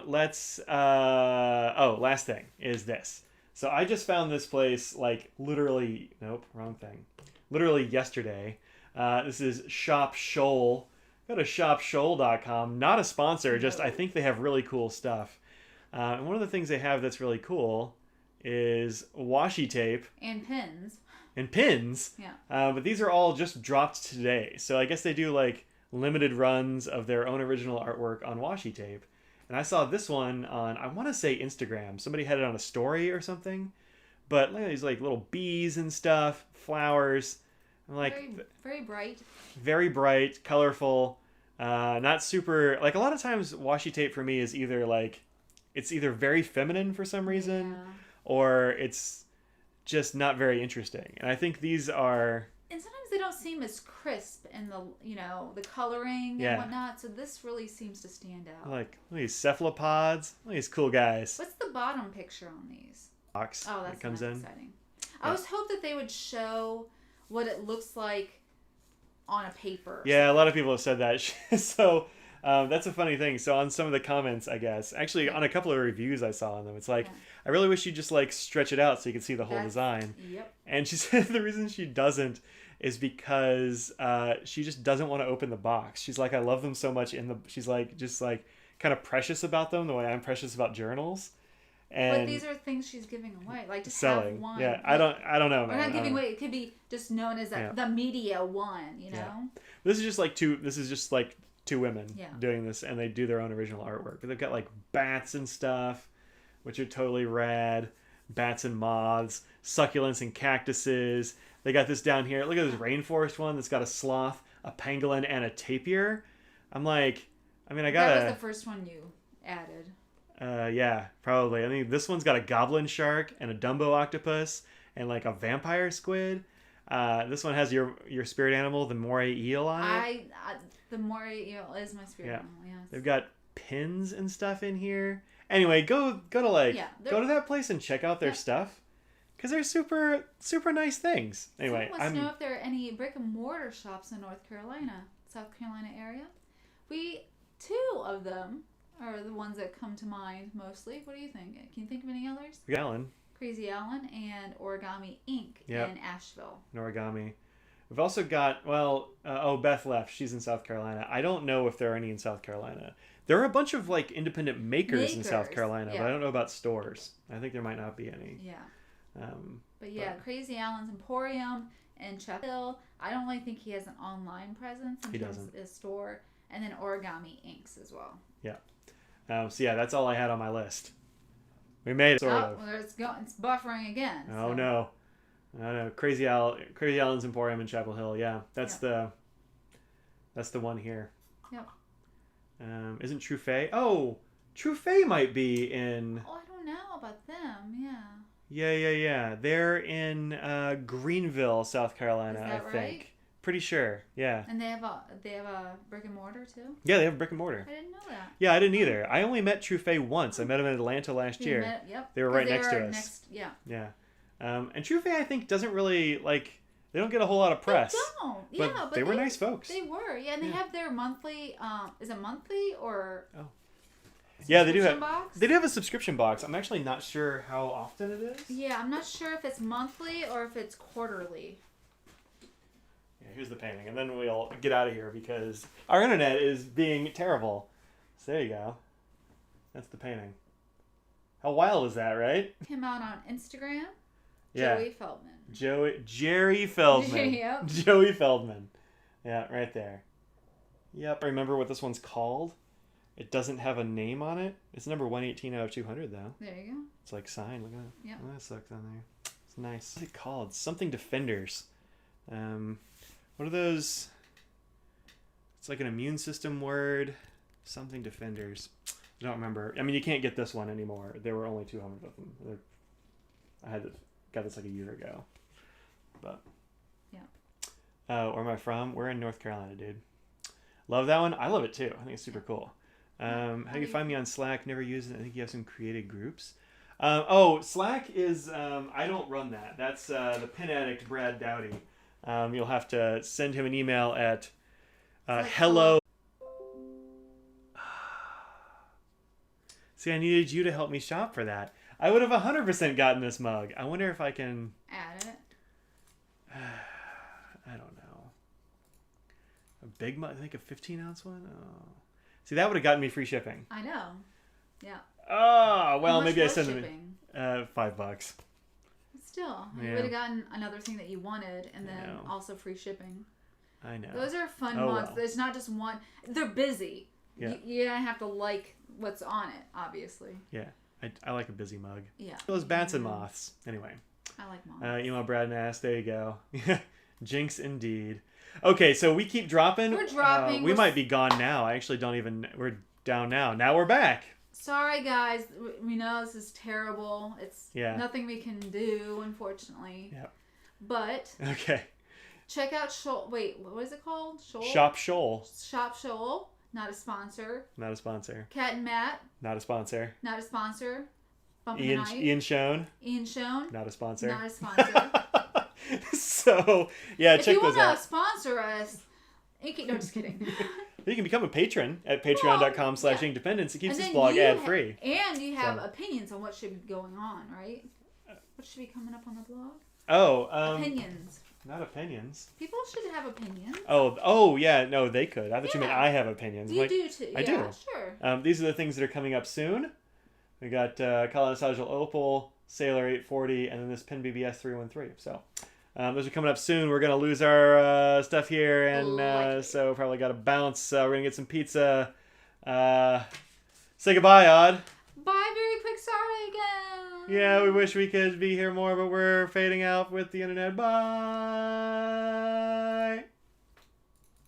Speaker 2: let's, last thing is this. So I just found this place, like, literally, nope, wrong thing. Literally yesterday. This is Shop Shoal. Go to shopshoal.com. Not a sponsor, just I think they have really cool stuff. And one of the things they have that's really cool is washi tape.
Speaker 1: And pins.
Speaker 2: And pins.
Speaker 1: Yeah.
Speaker 2: But these are all just dropped today. So I guess they do, like, limited runs of their own original artwork on washi tape. And I saw this one on, I want to say Instagram. Somebody had it on a story or something. But look at these like little bees and stuff, flowers. I'm like,
Speaker 1: very bright.
Speaker 2: Very bright, colorful. Not super, like a lot of times washi tape for me is either like, it's either very feminine for some reason or it's just not very interesting. And I think these are...
Speaker 1: And sometimes they don't seem as crisp in the, the coloring and whatnot. So this really seems to stand out.
Speaker 2: Like, look at these cephalopods. Look at these cool guys.
Speaker 1: What's the bottom picture on these?
Speaker 2: Box.
Speaker 1: Oh, that's
Speaker 2: comes in.
Speaker 1: Exciting. I always hope that they would show what it looks like on a paper.
Speaker 2: Yeah, a lot of people have said that. So that's a funny thing. So on some of the comments, I guess, actually on a couple of reviews I saw on them, it's like, I really wish you just like stretch it out so you can see the whole design.
Speaker 1: Yep.
Speaker 2: And she said the reason she doesn't is because she just doesn't want to open the box. She's like, I love them so much she's like, just like kind of precious about them the way I'm precious about journals. And
Speaker 1: but these are things she's giving away, like just
Speaker 2: selling.
Speaker 1: Have one.
Speaker 2: Yeah,
Speaker 1: like,
Speaker 2: I don't know, man.
Speaker 1: We're not giving away. It could be just known as the media one, you know.
Speaker 2: Yeah. This is just like two women doing this, and they do their own original artwork. But they've got like bats and stuff, which are totally rad. Bats and moths, succulents and cactuses. They got this down here. Look at this rainforest one that's got a sloth, a pangolin, and a tapir. I'm like, I mean,
Speaker 1: That was the first one you added.
Speaker 2: Yeah, probably. I mean, this one's got a goblin shark and a Dumbo octopus and like a vampire squid. This one has your spirit animal, the moray eel on it.
Speaker 1: The moray eel is my spirit animal. Yes.
Speaker 2: They've got pins and stuff in here. Anyway, go to that place and check out their stuff because they're super super nice things. Anyway,
Speaker 1: Someone wants to know if there are any brick and mortar shops in North Carolina, South Carolina area. Two of them are the ones that come to mind mostly. What do you think? Can you think of any others? Crazy Alan and Origami Inc. in Asheville.
Speaker 2: Origami. We've also got, Beth left. She's in South Carolina. I don't know if there are any in South Carolina. There are a bunch of like independent makers in South Carolina, but I don't know about stores. I think there might not be any.
Speaker 1: Yeah. But Crazy Alan's Emporium in Chapel Hill. I don't really think he has an online presence in terms of his store. And then Origami Inks as well. Yeah.
Speaker 2: That's all I had on my list. We made it, sort of.
Speaker 1: Well, it's buffering again.
Speaker 2: Oh, no. Crazy Alan's Emporium in Chapel Hill. Yeah, that's the one here.
Speaker 1: Yep.
Speaker 2: Isn't True Fae? Oh, True Fae might be in...
Speaker 1: Oh, I don't know about them. Yeah.
Speaker 2: Yeah. They're in Greenville, South Carolina,
Speaker 1: Is that
Speaker 2: I think.
Speaker 1: Right?
Speaker 2: Pretty sure. Yeah.
Speaker 1: And they have a brick and mortar too?
Speaker 2: Yeah, they have a brick and mortar.
Speaker 1: I didn't know that.
Speaker 2: Yeah, I didn't either. I only met True Fae once. I met them in Atlanta last year. They were right next to us. Yeah. And True Fae, I think, doesn't really, like, they don't get a whole lot of press.
Speaker 1: They don't.
Speaker 2: But they were nice folks.
Speaker 1: They were. Yeah, and they have their monthly, is it monthly or...
Speaker 2: Oh. Yeah, they do have.
Speaker 1: Box?
Speaker 2: They do have a subscription box. I'm actually not sure how often it is.
Speaker 1: Yeah, I'm not sure if it's monthly or if it's quarterly.
Speaker 2: Yeah, here's the painting, and then we'll get out of here because our internet is being terrible. So there you go. That's the painting. How wild is that, right?
Speaker 1: Him out on Instagram.
Speaker 2: Yeah.
Speaker 1: Joey Feldman.
Speaker 2: Jerry Feldman.
Speaker 1: Yep.
Speaker 2: Joey Feldman. Yeah, right there. Yep. Remember what this one's called? It doesn't have a name on it. It's number 118 out of 200, though.
Speaker 1: There you go.
Speaker 2: It's like signed. Look at that.
Speaker 1: Yep.
Speaker 2: Oh, that sucks on there. It's nice. What's it called? Something Defenders. What are those? It's like an immune system word. something Defenders. I don't remember. I mean, you can't get this one anymore. There were only 200 of them. Got this like a year ago. But yeah. Where am I from? We're in North Carolina, dude. Love that one. I love it too. I think it's super cool. How do you find me on Slack? Never use it. I think you have some created groups. Slack is I don't run that. That's the pin addict Brad Dowdy. You'll have to send him an email at hello. See, I needed you to help me shop for that. I would have 100% gotten this mug. I wonder if I can
Speaker 1: add it.
Speaker 2: I don't know. A big mug, I think a 15-ounce one. Oh, see, that would have gotten me free shipping.
Speaker 1: I know. Yeah.
Speaker 2: Oh, well, maybe I sent
Speaker 1: shipping?
Speaker 2: them $5.
Speaker 1: Still, you would have gotten another thing that you wanted, and then also free shipping.
Speaker 2: I know.
Speaker 1: Those are fun mugs. Well. There's not just one. They're busy. Yeah. You're gonna have to like what's on it, obviously.
Speaker 2: Yeah, I like a busy mug.
Speaker 1: Yeah.
Speaker 2: Those bats and moths. Anyway.
Speaker 1: I like moths.
Speaker 2: Email Brad and ask. There you go. Jinx indeed. Okay, so we keep dropping.
Speaker 1: We're dropping.
Speaker 2: We might be gone now. I actually don't even. We're down now. Now we're back.
Speaker 1: Sorry, guys. We know this is terrible. It's nothing we can do, unfortunately.
Speaker 2: Yeah.
Speaker 1: But.
Speaker 2: Okay.
Speaker 1: Check out Shoal. Wait, what is it called? Shoal?
Speaker 2: Shop Shoal.
Speaker 1: Shop Shoal. Not a sponsor.
Speaker 2: Not a sponsor.
Speaker 1: Cat and Matt.
Speaker 2: Not a sponsor.
Speaker 1: Not a sponsor.
Speaker 2: Ian Schoen.
Speaker 1: Ian Schoen.
Speaker 2: Not a sponsor.
Speaker 1: Not a sponsor.
Speaker 2: So, yeah, check those out.
Speaker 1: If you want to sponsor us, no, just kidding.
Speaker 2: You can become a patron at patreon.com/inkdependence. It keeps this blog ad-free.
Speaker 1: And you have opinions on what should be going on, right? What should be coming up on the blog?
Speaker 2: Opinions. Not opinions.
Speaker 1: People should have opinions.
Speaker 2: Yeah, no, they could. I thought you meant I have opinions.
Speaker 1: You do too. I do. Sure.
Speaker 2: These are the things that are coming up soon. We got Colin Sagil Opal, Sailor 840, and then this Pin BBS 313. So those are coming up soon. We're gonna lose our stuff here, and so probably got to bounce. We're gonna get some pizza. Say goodbye, Odd.
Speaker 1: Bye, very quick. Sorry again.
Speaker 2: Yeah, we wish we could be here more, but we're fading out with the internet. Bye.